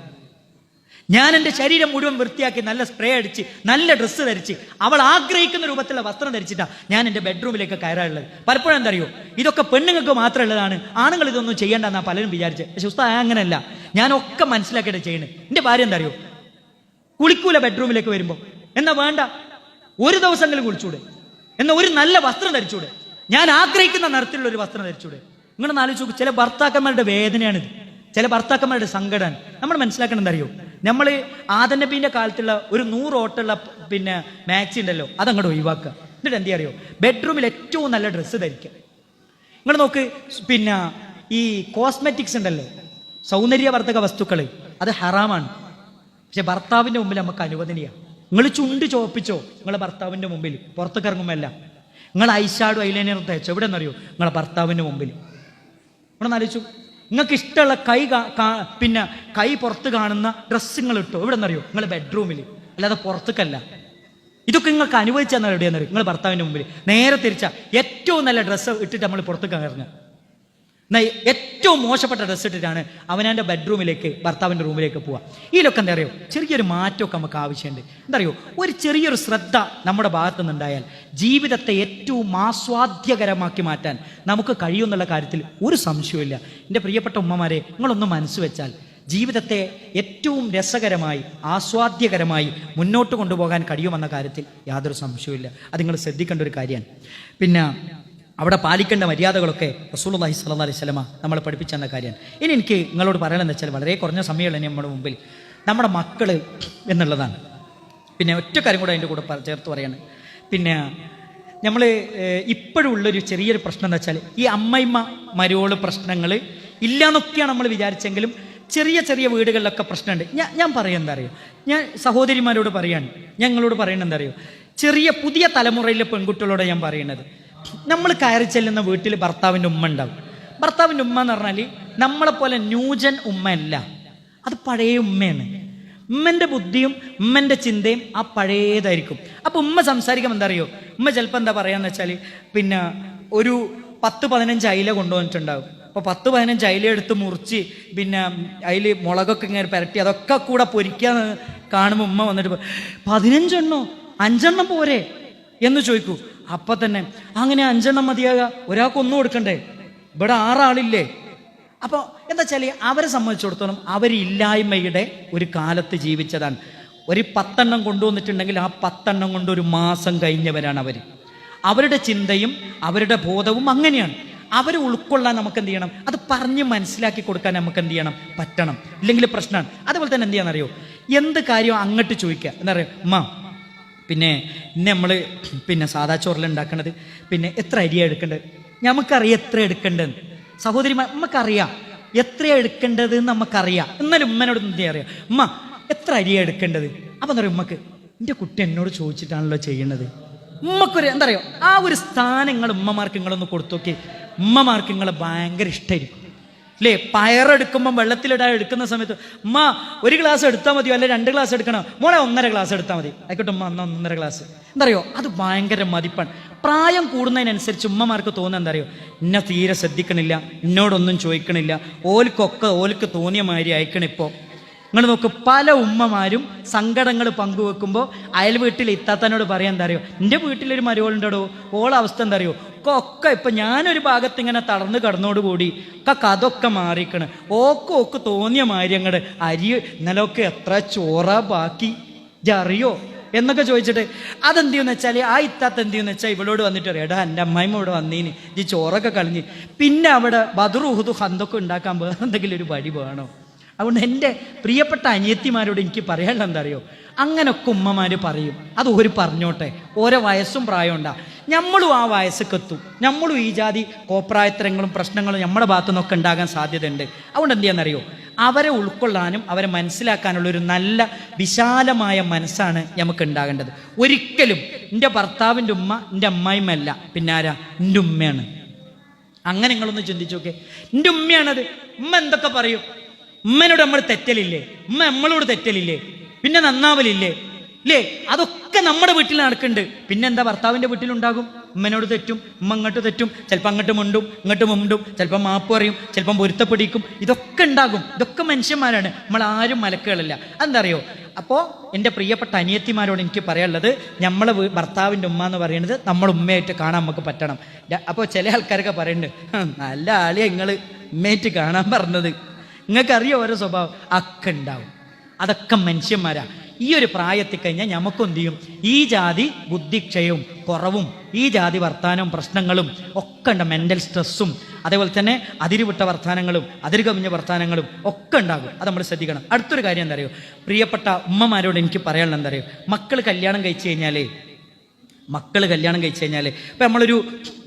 ഞാൻ എൻ്റെ ശരീരം മുഴുവൻ വൃത്തിയാക്കി നല്ല സ്പ്രേ അടിച്ച് നല്ല ഡ്രസ്സ് ധരിച്ച് അവൾ ആഗ്രഹിക്കുന്ന രൂപത്തിലുള്ള വസ്ത്രം ധരിച്ചിട്ടാണ് ഞാൻ എൻ്റെ ബെഡ്റൂമിലേക്ക് കയറാറുള്ളത്. പലപ്പോഴും എന്താ അറിയോ? ഇതൊക്കെ പെണ്ണുങ്ങൾക്ക് മാത്രമുള്ളതാണ്, ആണുങ്ങൾ ഇതൊന്നും ചെയ്യേണ്ടെന്നാണ് പലരും വിചാരിച്ചത്. പക്ഷെ ഉസ്താദ് അങ്ങനെയല്ല, ഞാനൊക്കെ മനസ്സിലാക്കിയിട്ട് ചെയ്യണേ. എൻ്റെ ഭാര്യ എന്താ അറിയോ? കുളിക്കൂല ബെഡ്റൂമിലേക്ക് വരുമ്പോൾ. എന്നാ വേണ്ട, ഒരു ദിവസമെങ്കിലും കുളിച്ചൂടെ? എന്നാൽ ഒരു നല്ല വസ്ത്രം ധരിച്ചൂടെ? ഞാൻ ആഗ്രഹിക്കുന്ന നിറത്തിലുള്ള ഒരു വസ്ത്രം ധരിച്ചൂടെ? നിങ്ങളൊന്ന് ആലോചിച്ച് നോക്കും. ചില ഭർത്താക്കന്മാരുടെ വേദനയാണിത്, ചില ഭർത്താക്കന്മാരുടെ സങ്കടമാണ്. നമ്മൾ മനസ്സിലാക്കണം എന്താ അറിയോ? നമ്മൾ ആദം നബീന്റെ കാലത്തുള്ള ഒരു 100 ഓട്ടുള്ള മാക്സി ഉണ്ടല്ലോ, അതങ്ങോട്ട് ഒഴിവാക്കുക. എന്നിട്ട് എന്താ അറിയോ? ബെഡ്റൂമിൽ ഏറ്റവും നല്ല ഡ്രസ്സ് ധരിക്കുക. നിങ്ങൾ നോക്ക്, ഈ കോസ്മെറ്റിക്സ് ഉണ്ടല്ലോ, സൗന്ദര്യവർദ്ധക വസ്തുക്കൾ, അത് ഹറാമാണ്. പക്ഷെ ഭർത്താവിന്റെ മുമ്പിൽ നമുക്ക് അനുവദനീയ. നിങ്ങൾ ചുണ്ട് ചോപ്പിച്ചോ നിങ്ങളെ ഭർത്താവിന്റെ മുമ്പിൽ, പുറത്തേക്ക് ഇറങ്ങുമ്പോൾ അല്ല. നിങ്ങൾ ഐഷാഡോ ഐലൈനറും തേച്ചോ, എവിടെ നിന്നറിയോ? നിങ്ങളെ ഭർത്താവിന്റെ മുമ്പിൽ. നിങ്ങളൊന്ന് ആലോചിച്ചു, നിങ്ങൾക്ക് ഇഷ്ടമുള്ള കൈ പുറത്ത് കാണുന്ന ഡ്രസ്സുകൾ ഇട്ടോ, എവിടെ നിന്നറിയോ? നിങ്ങളെ ബെഡ്റൂമിൽ, അല്ലാതെ പുറത്തേക്കല്ല. ഇതൊക്കെ നിങ്ങൾക്ക് അനുവദിച്ചാൽ എവിടെയാണെന്നറിയോ? നിങ്ങൾ ഭർത്താവിന്റെ മുമ്പിൽ. നേരെ തിരിച്ചാൽ ഏറ്റവും നല്ല ഡ്രസ്സ് ഇട്ടിട്ട് നമ്മൾ പുറത്തേക്ക് ഇറങ്ങുക. എന്നാൽ ഏറ്റവും മോശപ്പെട്ട ഡ്രസ്സ് ഇട്ടിട്ടാണ് അവനാൻ്റെ ബെഡ്റൂമിലേക്ക്, ഭർത്താവിൻ്റെ റൂമിലേക്ക് പോവുക. ഇതിലൊക്കെ എന്താ അറിയോ? ചെറിയൊരു മാറ്റമൊക്കെ നമുക്ക് ആവശ്യമുണ്ട്. എന്താ അറിയോ? ഒരു ചെറിയൊരു ശ്രദ്ധ നമ്മുടെ ഭാഗത്തു നിന്നുണ്ടായാൽ ജീവിതത്തെ ഏറ്റവും ആസ്വാദ്യകരമാക്കി മാറ്റാൻ നമുക്ക് കഴിയുമെന്നുള്ള കാര്യത്തിൽ ഒരു സംശയമില്ല. എൻ്റെ പ്രിയപ്പെട്ട ഉമ്മമാരെ, നിങ്ങളൊന്ന് മനസ്സ് വെച്ചാൽ ജീവിതത്തെ ഏറ്റവും രസകരമായി ആസ്വാദ്യകരമായി മുന്നോട്ട് കൊണ്ടുപോകാൻ കഴിയുമെന്ന കാര്യത്തിൽ യാതൊരു സംശയവുമില്ല. അത് നിങ്ങൾ ശ്രദ്ധിക്കേണ്ട ഒരു കാര്യമാണ്. അവിടെ പാലിക്കേണ്ട മര്യാദകളൊക്കെ റസൂലുള്ളാഹി സ്വല്ലല്ലാഹി അലൈഹി വസല്ലമ നമ്മളെ പഠിപ്പിച്ചെന്ന കാര്യമാണ്. ഇനി എനിക്ക് നിങ്ങളോട് പറയണമെന്ന് വെച്ചാൽ, വളരെ കുറഞ്ഞ സമയമുള്ള നമ്മുടെ മുമ്പിൽ നമ്മുടെ മക്കൾ എന്നുള്ളതാണ്. ഒറ്റ കാര്യം കൂടെ അതിൻ്റെ കൂടെ ചേർത്ത് പറയാണ്. നമ്മൾ ഇപ്പോഴും ഉള്ളൊരു ചെറിയൊരു പ്രശ്നം എന്താ വെച്ചാൽ, ഈ അമ്മയമ്മ മരോള് പ്രശ്നങ്ങൾ ഇല്ല എന്നൊക്കെയാണ് നമ്മൾ വിചാരിച്ചെങ്കിലും ചെറിയ ചെറിയ വീടുകളിലൊക്കെ പ്രശ്നമുണ്ട്. ഞാൻ പറയുക എന്താ അറിയോ? ഞാൻ സഹോദരിമാരോട് പറയാണ്, ഞങ്ങളോട് പറയുന്നത് എന്താ അറിയോ? ചെറിയ പുതിയ തലമുറയിലെ പെൺകുട്ടികളോട് ഞാൻ പറയുന്നത്, നമ്മൾ കയറി ചെല്ലുന്ന വീട്ടിൽ ഭർത്താവിൻ്റെ ഉമ്മ ഉണ്ടാവും. ഭർത്താവിൻ്റെ ഉമ്മ എന്ന് പറഞ്ഞാൽ നമ്മളെപ്പോലെ ന്യൂജൻ ഉമ്മയല്ല, അത് പഴയ ഉമ്മയാണ്. ഉമ്മൻ്റെ ബുദ്ധിയും ഉമ്മൻ്റെ ചിന്തയും ആ പഴയതായിരിക്കും. അപ്പോൾ ഉമ്മ സംസാരിക്കുമ്പോൾ എന്താ അറിയോ? ഉമ്മ ചിലപ്പോൾ എന്താ പറയാന്ന് വെച്ചാൽ, ഒരു 10-15 അയില കൊണ്ടുവന്നിട്ടുണ്ടാവും. അപ്പോൾ 10-15 അയില എടുത്ത് മുറിച്ച് അതിൽ മുളകൊക്കെ ഇങ്ങനെ പുരട്ടി അതൊക്കെ കൂടെ പൊരിക്കാന്ന് കാണുമ്പോൾ ഉമ്മ വന്നിട്ട് 15 5 എണ്ണം പോരെ എന്ന് ചോദിക്കൂ. അപ്പം തന്നെ അങ്ങനെ 5 എണ്ണം മതിയാകുക, ഒരാൾക്ക് 1 കൊടുക്കണ്ടേ? ഇവിടെ 6 ആളില്ലേ? അപ്പോൾ എന്താ വെച്ചാൽ അവരെ സംബന്ധിച്ചിടത്തോളം അവരില്ലായ്മയുടെ ഒരു കാലത്ത് ജീവിച്ചതാണ്. ഒരു 10 എണ്ണം കൊണ്ടുവന്നിട്ടുണ്ടെങ്കിൽ ആ 10 എണ്ണം കൊണ്ട് ഒരു മാസം കഴിഞ്ഞവരാണ് അവർ. അവരുടെ ചിന്തയും അവരുടെ ബോധവും അങ്ങനെയാണ്. അവരെ ഉൾക്കൊള്ളാൻ നമുക്ക് എന്ത് ചെയ്യണം? അത് പറഞ്ഞ് മനസ്സിലാക്കി കൊടുക്കാൻ നമുക്ക് എന്ത് ചെയ്യണം? പറ്റണം. ഇല്ലെങ്കിൽ പ്രശ്നമാണ്. അതുപോലെ തന്നെ എന്ത് ചെയ്യാന്നറിയോ? എന്ത് കാര്യം അങ്ങോട്ട് ചോദിക്കുക. എന്താ പറയുക? ഉമ്മ ഇന്നെ നമ്മൾ സാദാ ചോറിൽ ഉണ്ടാക്കണത് എത്ര അരിയാണ് എടുക്കേണ്ടത്? നമുക്കറിയാം എത്ര എടുക്കേണ്ടത്. സഹോദരിമാർ, നമുക്കറിയാം എത്ര എടുക്കേണ്ടത് എന്ന് നമുക്കറിയാം. എന്നാലും ഉമ്മനോട് എന്ത് അറിയാം? ഉമ്മ എത്ര അരിയാണ് എടുക്കേണ്ടത്? അപ്പം എന്താ പറയുക? ഉമ്മക്ക് എൻ്റെ കുട്ടി എന്നോട് ചോദിച്ചിട്ടാണല്ലോ ചെയ്യുന്നത്. ഉമ്മക്കൊരു എന്താ പറയുക, ആ ഒരു സ്ഥാനം നിങ്ങൾ ഉമ്മമാർക്ക് നിങ്ങളൊന്ന് കൊടുത്തു നോക്കി. ഉമ്മമാർക്ക് നിങ്ങളെ ഭയങ്കര ഇഷ്ടമായിരിക്കും. അല്ലേ? പയറെടുക്കുമ്പം വെള്ളത്തിലിടാൻ എടുക്കുന്ന സമയത്ത് ഉമ്മ 1 ഗ്ലാസ് എടുത്താൽ മതിയോ, അല്ലെ 2 ഗ്ലാസ് എടുക്കണം, മോളെ 1.5 ഗ്ലാസ് എടുത്താൽ മതി, ആയിക്കോട്ടെ ഉമ്മ 1.5 ഗ്ലാസ്. എന്താ അറിയോ, അത് ഭയങ്കര മതിപ്പാണ്. പ്രായം കൂടുന്നതിനനുസരിച്ച് ഉമ്മമാർക്ക് തോന്നുന്നത് എന്താ അറിയോ, എന്നെ തീരെ ശ്രദ്ധിക്കണില്ല, എന്നോടൊന്നും ചോദിക്കണില്ല, ഓൽക്ക് തോന്നിയ മാതിരി അയക്കണിപ്പോൾ. നിങ്ങൾ നോക്ക്, പല ഉമ്മമാരും സങ്കടങ്ങൾ പങ്കുവെക്കുമ്പോൾ അയൽ വീട്ടിൽ ഇത്താത്തനോട് പറയാൻ എന്താ അറിയോ, എൻ്റെ വീട്ടിലൊരു മരുവളുണ്ടോ, ഓളെ അവസ്ഥ എന്താ അറിയോ, ഒക്കെ ഇപ്പം ഞാനൊരു ഭാഗത്ത് ഇങ്ങനെ തളർന്ന് കടന്നോടുകൂടി അതൊക്കെ മാറിക്കണ്, ഓക്ക് തോന്നിയ മാര്യങ്ങൾ അരി ഇന്നലൊക്കെ എത്ര ചോറ ബാക്കി അറിയോ എന്നൊക്കെ ചോദിച്ചിട്ട് അതെന്ത് ചെയ്യുമെന്ന് വെച്ചാൽ ആ ഇത്താത്ത എന്ത് ചെയ്യുമെന്ന് വെച്ചാൽ ഇവളോട് വന്നിട്ട് പറയാം, എടാ എൻ്റെ അമ്മായിമ്മ ഇവിടെ വന്നീന്, ഈ ചോറൊക്കെ കളഞ്ഞ്, പിന്നെ അവിടെ ബദറുഹുദു ഹന്തൊക്കെ ഉണ്ടാക്കാൻ വേറെ എന്തെങ്കിലും ഒരു വഴി വേണോ? അതുകൊണ്ട് എൻ്റെ പ്രിയപ്പെട്ട അനിയത്തിമാരോട് എനിക്ക് പറയാനുള്ള എന്താ അറിയോ, അങ്ങനൊക്കെ ഉമ്മമാർ പറയും, അത് ഒരു പറഞ്ഞോട്ടെ, ഓരോ വയസ്സും പ്രായം ഉണ്ടാ, നമ്മളും ആ വയസ്സൊക്കെ എത്തും, നമ്മളും ഈ ജാതി കോപ്രായത്തരങ്ങളും പ്രശ്നങ്ങളും നമ്മുടെ ഭാഗത്തു നിന്നൊക്കെ ഉണ്ടാകാൻ സാധ്യതയുണ്ട്. അതുകൊണ്ട് എന്ത് ചെയ്യാന്നറിയോ, അവരെ ഉൾക്കൊള്ളാനും അവരെ മനസ്സിലാക്കാനുള്ള ഒരു നല്ല വിശാലമായ മനസ്സാണ് നമുക്ക് ഉണ്ടാകേണ്ടത്. ഒരിക്കലും എൻ്റെ ഭർത്താവിൻ്റെ ഉമ്മ എൻ്റെ അമ്മായിമ്മല്ല, പിന്നെ ആരാ, എൻ്റെ ഉമ്മയാണ്. അങ്ങനെ നിങ്ങളൊന്ന് ചിന്തിച്ചു നോക്കേ, എൻ്റെ ഉമ്മയാണത്. ഉമ്മ എന്തൊക്കെ പറയും, ഉമ്മനോട് നമ്മൾ തെറ്റലില്ലേ, ഉമ്മ നമ്മളോട് തെറ്റലില്ലേ, പിന്നെ നന്നാവലില്ലേ, ഇല്ലേ? അതൊക്കെ നമ്മുടെ വീട്ടിൽ നടക്കുന്നുണ്ട്. പിന്നെന്താ ഭർത്താവിൻ്റെ വീട്ടിലുണ്ടാകും, ഉമ്മനോട് തെറ്റും, ഉമ്മ അങ്ങോട്ട് തെറ്റും, ചിലപ്പോൾ അങ്ങോട്ട് മുണ്ടും ഇങ്ങോട്ട് മുണ്ടും, ചിലപ്പോൾ മാപ്പ് പറയും, ചിലപ്പം പൊരുത്തപ്പെടിക്കും, ഇതൊക്കെ ഉണ്ടാകും. ഇതൊക്കെ മനുഷ്യന്മാരാണ്, നമ്മൾ ആരും മലക്കുകളല്ല. അതെന്താ അറിയോ? അപ്പോൾ എൻ്റെ പ്രിയപ്പെട്ട അനിയത്തിമാരോട് എനിക്ക് പറയാനുള്ളത്, നമ്മളെ ഭർത്താവിൻ്റെ ഉമ്മ എന്ന് പറയുന്നത് നമ്മൾ ഉമ്മയായിട്ട് കാണാൻ നമുക്ക് പറ്റണം. അപ്പോൾ ചില ആൾക്കാരൊക്കെ പറയുന്നുണ്ട്, നല്ല ആളിയാ നിങ്ങൾ ഉമ്മയായിട്ട് കാണാൻ പറഞ്ഞത്, നിങ്ങൾക്കറിയോ ഓരോ സ്വഭാവം ഒക്കെ ഉണ്ടാവും. അതൊക്കെ മനുഷ്യന്മാരാ. ഈ ഒരു പ്രായത്തിൽ കഴിഞ്ഞാൽ നമുക്കെന്ത് ചെയ്യും, ഈ ജാതി ബുദ്ധിക്ഷയവും കുറവും, ഈ ജാതി വർത്താനവും പ്രശ്നങ്ങളും ഒക്കെ ഉണ്ട്, മെൻ്റൽ സ്ട്രെസ്സും അതേപോലെ തന്നെ അതിരുവിട്ട വർത്താനങ്ങളും അതിര് കവിഞ്ഞ വർത്താനങ്ങളും ഒക്കെ ഉണ്ടാകും. അത് നമ്മൾ ശ്രദ്ധിക്കണം. അടുത്തൊരു കാര്യം എന്താ അറിയോ, പ്രിയപ്പെട്ട ഉമ്മമാരോട് എനിക്ക് പറയാനുള്ളത് എന്താ അറിയോ, മക്കൾ കല്യാണം കഴിച്ചു കഴിഞ്ഞാൽ ഇപ്പം നമ്മളൊരു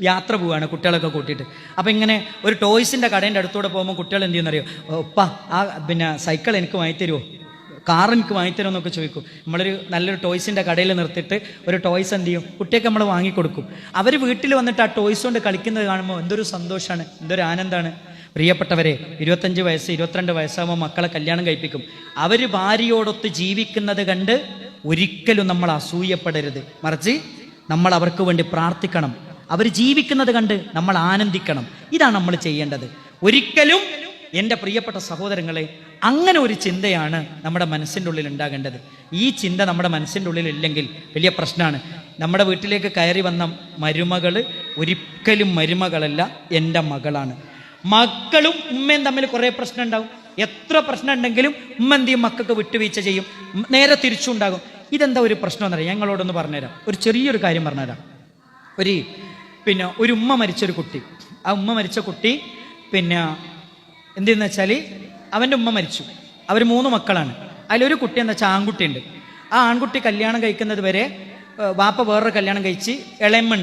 യാത്ര പോവുകയാണ് കുട്ടികളൊക്കെ കൂട്ടിയിട്ട്, അപ്പം ഇങ്ങനെ ഒരു ടോയ്സിൻ്റെ കടേൻ്റെ അടുത്തൂടെ പോകുമ്പോൾ കുട്ടികൾ എന്ത് ചെയ്യുന്നറിയോ, ഉപ്പ ആ പിന്നെ സൈക്കിൾ എനിക്ക് വാങ്ങിത്തരുമോ, കാർ എനിക്ക് വാങ്ങിത്തരുമോ എന്നൊക്കെ ചോദിക്കും. നമ്മളൊരു നല്ലൊരു ടോയ്സിൻ്റെ കടയിൽ നിർത്തിയിട്ട് ഒരു ടോയ്സ് എന്ത് ചെയ്യും, കുട്ടിയൊക്കെ നമ്മൾ വാങ്ങിക്കൊടുക്കും. അവർ വീട്ടിൽ വന്നിട്ട് ആ ടോയ്സ് കൊണ്ട് കളിക്കുന്നത് കാണുമ്പോൾ എന്തൊരു സന്തോഷമാണ്, എന്തൊരു ആനന്ദമാണ്. പ്രിയപ്പെട്ടവരെ, 25 വയസ്സ് 22 വയസ്സാകുമ്പോൾ മക്കളെ കല്യാണം കഴിപ്പിക്കും. അവർ ഭാര്യയോടൊത്ത് ജീവിക്കുന്നത് കണ്ട് ഒരിക്കലും നമ്മൾ അസൂയപ്പെടരുത്, മറിച്ച് നമ്മൾ അവർക്ക് വേണ്ടി പ്രാർത്ഥിക്കണം. അവർ ജീവിക്കുന്നത് കണ്ട് നമ്മൾ ആനന്ദിക്കണം. ഇതാണ് നമ്മൾ ചെയ്യേണ്ടത്. ഒരിക്കലും എൻ്റെ പ്രിയപ്പെട്ട സഹോദരങ്ങളെ, അങ്ങനെ ഒരു ചിന്തയാണ് നമ്മുടെ മനസ്സിൻ്റെ ഉള്ളിൽ ഉണ്ടാകേണ്ടത്. ഈ ചിന്ത നമ്മുടെ മനസ്സിൻ്റെ ഉള്ളിൽ ഇല്ലെങ്കിൽ വലിയ പ്രശ്നമാണ്. നമ്മുടെ വീട്ടിലേക്ക് കയറി വന്ന മരുമകൾ ഒരിക്കലും മരുമകളല്ല, എൻ്റെ മകളാണ്. മക്കളും ഉമ്മയും തമ്മിൽ കുറേ പ്രശ്നം ഉണ്ടാവും. എത്ര പ്രശ്നം ഉണ്ടെങ്കിലും ഉമ്മ എന്ത് ചെയ്യും, മക്കൾക്ക് വിട്ടുവീഴ്ച ചെയ്യും, നേരെ തിരിച്ചുണ്ടാകും. ഇതെന്താ ഒരു പ്രശ്നം എന്നറിയാം, ഞങ്ങളോടൊന്ന് പറഞ്ഞുതരാം. ഒരു ചെറിയൊരു കാര്യം പറഞ്ഞുതരാം. ഒരു ഉമ്മ മരിച്ചൊരു കുട്ടി, ആ ഉമ്മ മരിച്ച കുട്ടി പിന്നെ എന്തെന്ന് വെച്ചാൽ അവൻ്റെ ഉമ്മ മരിച്ചു. അവർ 3 മക്കളാണ്. അതിലൊരു കുട്ടി എന്താ വെച്ചാൽ ആൺകുട്ടിയുണ്ട്. ആ ആൺകുട്ടി കല്യാണം കഴിക്കുന്നത് വരെ വാപ്പ വേറൊരു കല്യാണം കഴിച്ച് ഇളയമ്മ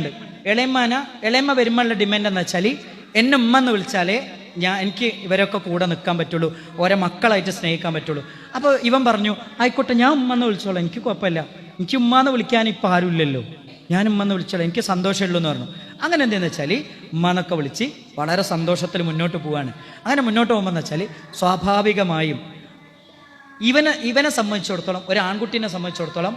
ഇളയമ്മ വരുമ്പോഴുള്ള ഡിമാൻഡ് എന്ന് വെച്ചാൽ എന്നെ ഉമ്മ എന്ന് വിളിച്ചാലേ എനിക്ക് ഇവരൊക്കെ കൂടെ നിൽക്കാൻ പറ്റുള്ളൂ, ഓരോ മക്കളായിട്ട് സ്നേഹിക്കാൻ പറ്റുള്ളൂ. അപ്പോൾ ഇവൻ പറഞ്ഞു, ആയിക്കോട്ടെ ഞാൻ ഉമ്മ എന്ന് വിളിച്ചോളാം, എനിക്ക് കുഴപ്പമില്ല, എനിക്ക് ഉമ്മ എന്ന് വിളിക്കാൻ ഇപ്പം ആരുമില്ലല്ലോ, ഞാൻ ഉമ്മ എന്ന് വിളിച്ചോളാം, എനിക്ക് സന്തോഷമുള്ളൂ എന്ന് പറഞ്ഞു. അങ്ങനെ എന്തെന്ന് വെച്ചാൽ ഉമ്മ എന്നൊക്കെ വിളിച്ച് വളരെ സന്തോഷത്തിൽ മുന്നോട്ട് പോവാണ്. അങ്ങനെ മുന്നോട്ട് പോകുമ്പോൾ എന്ന് വെച്ചാൽ സ്വാഭാവികമായും ഇവനെ സംബന്ധിച്ചിടത്തോളം, ഒരു ആൺകുട്ടീനെ സംബന്ധിച്ചിടത്തോളം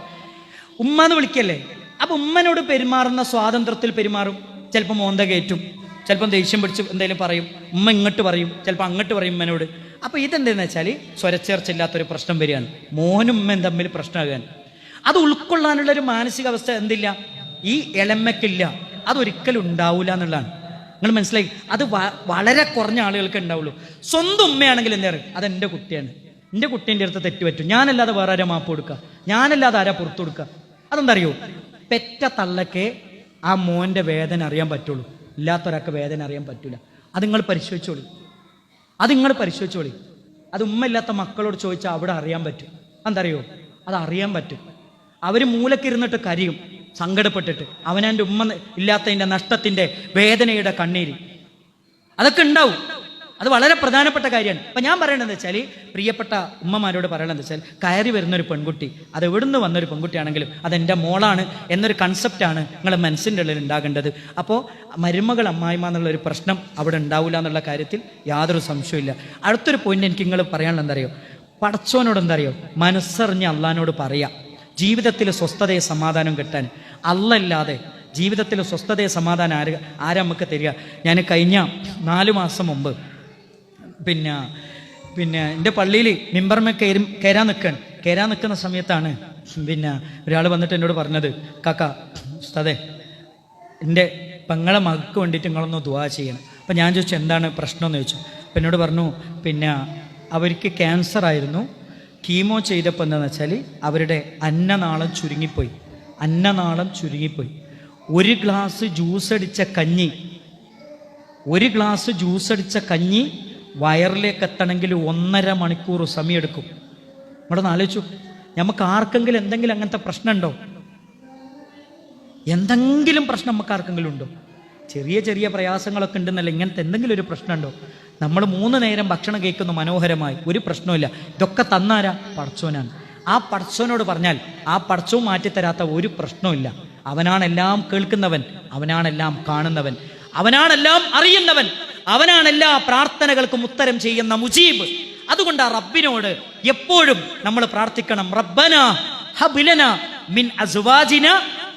ഉമ്മ എന്ന് വിളിക്കല്ലേ, അപ്പം ഉമ്മനോട് പെരുമാറുന്ന സ്വാതന്ത്ര്യത്തിൽ പെരുമാറും. ചിലപ്പോൾ മോന്ത കയറ്റും, ചിലപ്പം ദേഷ്യം പിടിച്ച് എന്തെങ്കിലും പറയും, ഉമ്മ ഇങ്ങോട്ട് പറയും, ചിലപ്പോൾ അങ്ങോട്ട് പറയും ഉമ്മനോട്. അപ്പോൾ ഇതെന്തെന്ന് വെച്ചാൽ സ്വരച്ചേർച്ചില്ലാത്തൊരു പ്രശ്നം വരികയാണ്, മോനും ഉമ്മയും തമ്മിൽ പ്രശ്നമാകാൻ. അത് ഉൾക്കൊള്ളാനുള്ളൊരു മാനസികാവസ്ഥ എന്തില്ല, ഈ ഇളമ്മയ്ക്കില്ല, അതൊരിക്കലും ഉണ്ടാവില്ല എന്നുള്ളതാണ്. നിങ്ങൾ മനസ്സിലായി? അത് വളരെ കുറഞ്ഞ ആളുകൾക്ക് ഉണ്ടാവുള്ളൂ. സ്വന്തം ഉമ്മയാണെങ്കിൽ എന്താ പറയുക, അതെൻ്റെ കുട്ടിയാണ്, എൻ്റെ കുട്ടീൻ്റെ അടുത്ത് തെറ്റ് പറ്റും, ഞാനല്ലാതെ വേറെ ആരാ മാപ്പ് കൊടുക്കുക, ഞാനല്ലാതെ ആരാ പുറത്തു കൊടുക്കുക. അതെന്താ അറിയോ, പെറ്റ തള്ളക്കേ ആ മോൻ്റെ വേദന അറിയാൻ പറ്റുള്ളൂ, ഇല്ലാത്തൊരാൾക്ക് വേദന അറിയാൻ പറ്റില്ല. അത് നിങ്ങൾ പരിശോധിച്ചോളി. അത് ഉമ്മ ഇല്ലാത്ത മക്കളോട് ചോദിച്ചാൽ അവിടെ അറിയാൻ പറ്റും. എന്തറിയോ, അത് അറിയാൻ പറ്റും. അവർ മൂലക്കിരുന്നിട്ട് കരയും സങ്കടപ്പെട്ടിട്ട്, അവനെൻ്റെ ഉമ്മ ഇല്ലാത്തതിൻ്റെ നഷ്ടത്തിൻ്റെ വേദനയുടെ കണ്ണീര്, അതൊക്കെ ഉണ്ടാവും. അത് വളരെ പ്രധാനപ്പെട്ട കാര്യമാണ്. അപ്പം ഞാൻ പറയണതെന്ന് വെച്ചാൽ, പ്രിയപ്പെട്ട ഉമ്മമാരോട് പറയണമെന്ന് വെച്ചാൽ, കയറി വരുന്നൊരു പെൺകുട്ടി, അത് എവിടുന്ന് വന്നൊരു പെൺകുട്ടിയാണെങ്കിലും അതെൻ്റെ മോളാണ് എന്നൊരു കൺസെപ്റ്റാണ് നിങ്ങളുടെ മനസ്സിൻ്റെ ഉള്ളിൽ ഉണ്ടാകേണ്ടത്. അപ്പോൾ മരുമകൾ അമ്മായിമ്മ എന്നുള്ളൊരു പ്രശ്നം അവിടെ ഉണ്ടാവില്ല എന്നുള്ള കാര്യത്തിൽ യാതൊരു സംശയമില്ല. അടുത്തൊരു പോയിന്റ് എനിക്ക് നിങ്ങൾ പറയാനുള്ളത് എന്താ അറിയോ, പടച്ചോനോട് എന്താ അറിയോ, മനസ്സറിഞ്ഞ് അള്ളഹാനോട് പറയാം ജീവിതത്തിൽ സ്വസ്ഥതയെ സമാധാനം കിട്ടാൻ. അല്ലല്ലാതെ ജീവിതത്തിൽ സ്വസ്ഥതയെ സമാധാനം ആരാ നമുക്ക് തരിക? ഞാൻ കഴിഞ്ഞ 4 മാസം മുമ്പ് പിന്നെ എൻ്റെ പള്ളിയിൽ മിമ്പർമേ കയറാൻ നിൽക്കുന്ന സമയത്താണ് ഒരാൾ വന്നിട്ട് എന്നോട് പറഞ്ഞത്, കാക്ക ഉസ്താദേ, എൻ്റെ പെങ്ങളെ മകൾക്ക് വേണ്ടിയിട്ട് നിങ്ങളൊന്ന് ദുആ ചെയ്യണം. അപ്പം ഞാൻ ചോദിച്ചു എന്താണ് പ്രശ്നം എന്ന് ചോദിച്ചു. അപ്പം എന്നോട് പറഞ്ഞു, അവർക്ക് ക്യാൻസർ ആയിരുന്നു, കീമോ ചെയ്തപ്പോൾ എന്താണെന്ന് വെച്ചാൽ അവരുടെ അന്നനാളം ചുരുങ്ങിപ്പോയി. ഒരു ഗ്ലാസ് ജ്യൂസ് അടിച്ച കഞ്ഞി വയറിലേക്ക് എത്തണമെങ്കിൽ 1.5 മണിക്കൂർ സമയമെടുക്കും. ഇവിടെ ആലോചിച്ചു, നമുക്ക് ആർക്കെങ്കിലും എന്തെങ്കിലും അങ്ങനത്തെ പ്രശ്നമുണ്ടോ? എന്തെങ്കിലും പ്രശ്നം നമുക്ക് ആർക്കെങ്കിലും ഉണ്ടോ? ചെറിയ പ്രയാസങ്ങളൊക്കെ ഉണ്ടെന്നല്ല, ഇങ്ങനത്തെ എന്തെങ്കിലും ഒരു പ്രശ്നമുണ്ടോ? നമ്മൾ 3 നേരം ഭക്ഷണം കഴിക്കുന്നു മനോഹരമായി, ഒരു പ്രശ്നമില്ല. ഇതൊക്കെ തന്നാരാ? പടച്ചോനാണ്. ആ പടച്ചോനോട് പറഞ്ഞാൽ ആ പടച്ചോൻ മാറ്റിത്തരാത്ത ഒരു പ്രശ്നമില്ല. അവനാണെല്ലാം കേൾക്കുന്നവൻ, അവനാണെല്ലാം കാണുന്നവൻ, അവനാണെല്ലാം അറിയുന്നവൻ, അവനാണ് എല്ലാ പ്രാർത്ഥനകൾക്കും ഉത്തരം ചെയ്യുന്ന മുജീബ്. അതുകൊണ്ട് ആ റബ്ബിനോട് എപ്പോഴും നമ്മൾ പ്രാർത്ഥിക്കണം, റബ്ബന ഹബ് ലനാ മിൻ അസ്വാജിന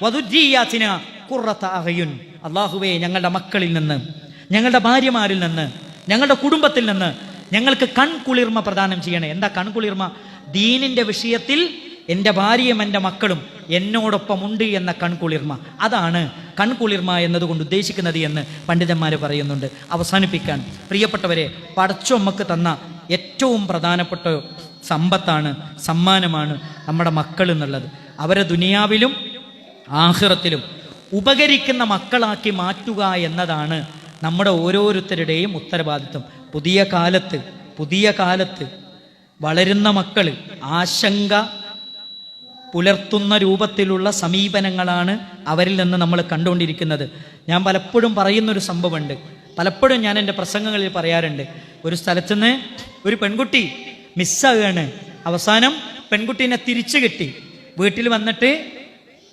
വദുർരിയാതിന ഖുർറത അഅ്യുൻ. അല്ലാഹുവേ, ഞങ്ങളുടെ മക്കളിൽ നിന്ന്, ഞങ്ങളുടെ ഭാര്യമാരിൽ നിന്ന്, ഞങ്ങളുടെ കുടുംബത്തിൽ നിന്ന് ഞങ്ങൾക്ക് കൺകുളിർമ പ്രദാനം ചെയ്യണേ. എന്താ കൺകുളിർമ? ദീനിന്റെ വിഷയത്തിൽ എൻ്റെ ഭാര്യയും എൻ്റെ മക്കളും എന്നോടൊപ്പം ഉണ്ട് എന്ന കൺകുളിർമ. അതാണ് കൺകുളിർമ എന്നതുകൊണ്ട് ഉദ്ദേശിക്കുന്നത് എന്ന് പണ്ഡിതന്മാർ പറയുന്നുണ്ട്. അവസാനിപ്പിക്കാൻ, പ്രിയപ്പെട്ടവരെ, പടച്ചോമ്മക്ക് തന്ന ഏറ്റവും പ്രധാനപ്പെട്ട സമ്പത്താണ്, സമ്മാനമാണ് നമ്മുടെ മക്കൾ എന്നുള്ളത്. അവരെ ദുനിയാവിലും ആഖിറത്തിലും ഉപകരിക്കുന്ന മക്കളാക്കി മാറ്റുക എന്നതാണ് നമ്മുടെ ഓരോരുത്തരുടെയും ഉത്തരവാദിത്വം. പുതിയ കാലത്ത് വളരുന്ന മക്കൾ ആശങ്ക പുലർത്തുന്ന രൂപത്തിലുള്ള സമീപനങ്ങളാണ് അവരിൽ നിന്ന് നമ്മൾ കണ്ടുകൊണ്ടിരിക്കുന്നത്. ഞാൻ പലപ്പോഴും പറയുന്നൊരു സംഭവമുണ്ട്, പലപ്പോഴും ഞാൻ എൻ്റെ പ്രസംഗങ്ങളിൽ പറയാറുണ്ട്. ഒരു സ്ഥലത്തുനിന്ന് ഒരു പെൺകുട്ടി മിസ്സാകുകയാണ്. അവസാനം പെൺകുട്ടീനെ തിരിച്ചു കിട്ടി. വീട്ടിൽ വന്നിട്ട്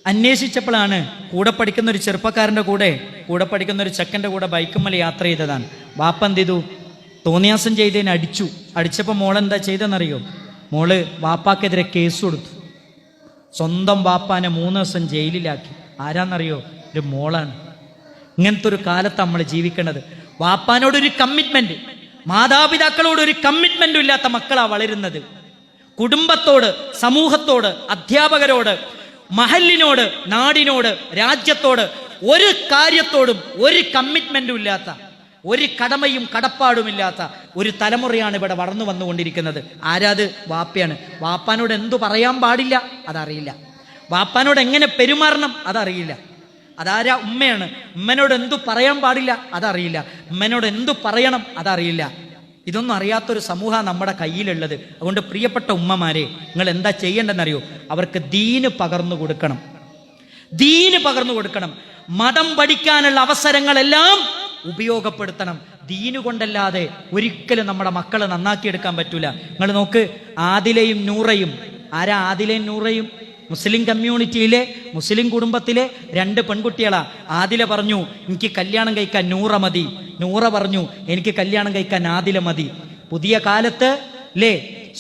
അന്വേഷിച്ചപ്പോഴാണ് കൂടെ പഠിക്കുന്ന ഒരു ചെറുപ്പക്കാരൻ്റെ കൂടെ പഠിക്കുന്ന ഒരു ചെക്കൻ്റെ കൂടെ ബൈക്കുമ്മൽ യാത്ര ചെയ്തതാണ്. വാപ്പ എന്ത് ചെയ്തു? തോന്നിയാസം ചെയ്തതിന് അടിച്ചപ്പോൾ മോളെന്താ ചെയ്തെന്നറിയോ? മോള് വാപ്പാക്കെതിരെ കേസ് കൊടുത്തു. സ്വന്തം വാപ്പാനെ 3 ദിവസം ജയിലിലാക്കി. ആരാന്നറിയോ? ഒരു മോളാണ്. ഇങ്ങനത്തെ ഒരു കാലത്ത് നമ്മൾ ജീവിക്കേണ്ടത്. വാപ്പാനോടൊരു കമ്മിറ്റ്മെന്റ്, മാതാപിതാക്കളോടൊരു കമ്മിറ്റ്മെന്റും ഇല്ലാത്ത മക്കളാ വളരുന്നത്. കുടുംബത്തോട്, സമൂഹത്തോട്, അധ്യാപകരോട്, മഹല്ലിനോട്, നാടിനോട്, രാജ്യത്തോട്, ഒരു കാര്യത്തോടും ഒരു കമ്മിറ്റ്മെന്റും ഇല്ലാത്ത, ഒരു കടമയും കടപ്പാടുമില്ലാത്ത ഒരു തലമുറയാണ് ഇവിടെ വളർന്നു വന്നുകൊണ്ടിരിക്കുന്നത്. ആരാത്? വാപ്പയാണ്. വാപ്പാനോട് എന്തു പറയാൻ പാടില്ല അതറിയില്ല, വാപ്പാനോട് എങ്ങനെ പെരുമാറണം അതറിയില്ല. അതാരാ? ഉമ്മയാണ്. ഉമ്മനോട് എന്തു പറയാൻ പാടില്ല അതറിയില്ല, ഉമ്മനോട് എന്തു പറയണം അതറിയില്ല. ഇതൊന്നും അറിയാത്തൊരു സമൂഹം നമ്മുടെ കയ്യിലുള്ളത്. അതുകൊണ്ട് പ്രിയപ്പെട്ട ഉമ്മമാരെ, നിങ്ങൾ എന്താ ചെയ്യേണ്ടതെന്നറിയോ? അവർക്ക് ദീന് പകർന്നു കൊടുക്കണം. മതം പഠിക്കാനുള്ള അവസരങ്ങളെല്ലാം ഉപയോഗപ്പെടുത്തണം. ദീനു കൊണ്ടല്ലാതെ ഒരിക്കലും നമ്മുടെ മക്കളെ നന്നാക്കിയെടുക്കാൻ പറ്റൂല. നിങ്ങൾ നോക്ക്, ആദിലയും നൂറയും. ആരാ ആദിലയും നൂറയും? മുസ്ലിം കമ്മ്യൂണിറ്റിയിലെ, മുസ്ലിം കുടുംബത്തിലെ 2 പെൺകുട്ടികളാ. ആദില പറഞ്ഞു എനിക്ക് കല്യാണം കഴിക്കാൻ നൂറ മതി, നൂറ പറഞ്ഞു എനിക്ക് കല്യാണം കഴിക്കാൻ ആദില മതി. പുതിയ കാലത്ത്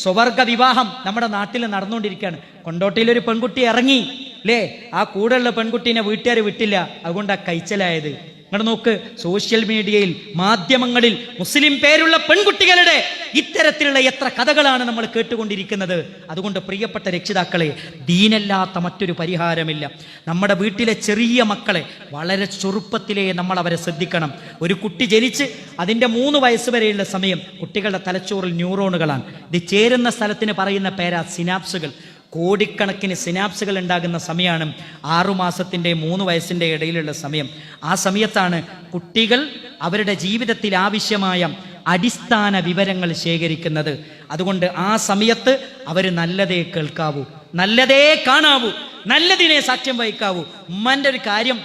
സ്വവർഗ വിവാഹം നമ്മുടെ നാട്ടിൽ നടന്നുകൊണ്ടിരിക്കുകയാണ്. കൊണ്ടോട്ടിയിലൊരു പെൺകുട്ടി ഇറങ്ങി ആ കൂടെയുള്ള പെൺകുട്ടീനെ വീട്ടുകാർ വിട്ടില്ല, അതുകൊണ്ടാ കഴിച്ചലായത്. നിങ്ങൾ നോക്ക്, സോഷ്യൽ മീഡിയയിൽ, മാധ്യമങ്ങളിൽ മുസ്ലിം പേരുള്ള പെൺകുട്ടികളുടെ ഇത്തരത്തിലുള്ള എത്ര കഥകളാണ് നമ്മൾ കേട്ടുകൊണ്ടിരിക്കുന്നത്. അതുകൊണ്ട് പ്രിയപ്പെട്ട രക്ഷിതാക്കളെ, ദീനല്ലാത്ത മറ്റൊരു പരിഹാരമില്ല. നമ്മുടെ വീട്ടിലെ ചെറിയ മക്കളെ വളരെ ചെറുപ്പത്തിലേ നമ്മൾ അവരെ ശ്രദ്ധിക്കണം. ഒരു കുട്ടി ജനിച്ച് അതിൻ്റെ 3 വയസ്സ് വരെയുള്ള സമയം കുട്ടികളുടെ തലച്ചോറിൽ ന്യൂറോണുകളാണ്. ഇത് ചേരുന്ന സ്ഥലത്തിന് പറയുന്ന പേരാ സിനാപ്സുകൾ. കോടിക്കണക്കിന് സിനാപ്സുകൾ ഉണ്ടാകുന്ന സമയമാണ് 6 മാസത്തിൻ്റെ 3 വയസ്സിൻ്റെ ഇടയിലുള്ള സമയം. ആ സമയത്താണ് കുട്ടികൾ അവരുടെ ജീവിതത്തിൽ ആവശ്യമായ അടിസ്ഥാന വിവരങ്ങൾ ശേഖരിക്കുന്നത്. അതുകൊണ്ട് ആ സമയത്ത് അവർ നല്ലതേ കേൾക്കാവൂ, നല്ലതേ കാണാവൂ, നല്ലതിനെ സാക്ഷ്യം വഹിക്കാവൂ. ഉമ്മൻ്റെ ഒരു കാര്യം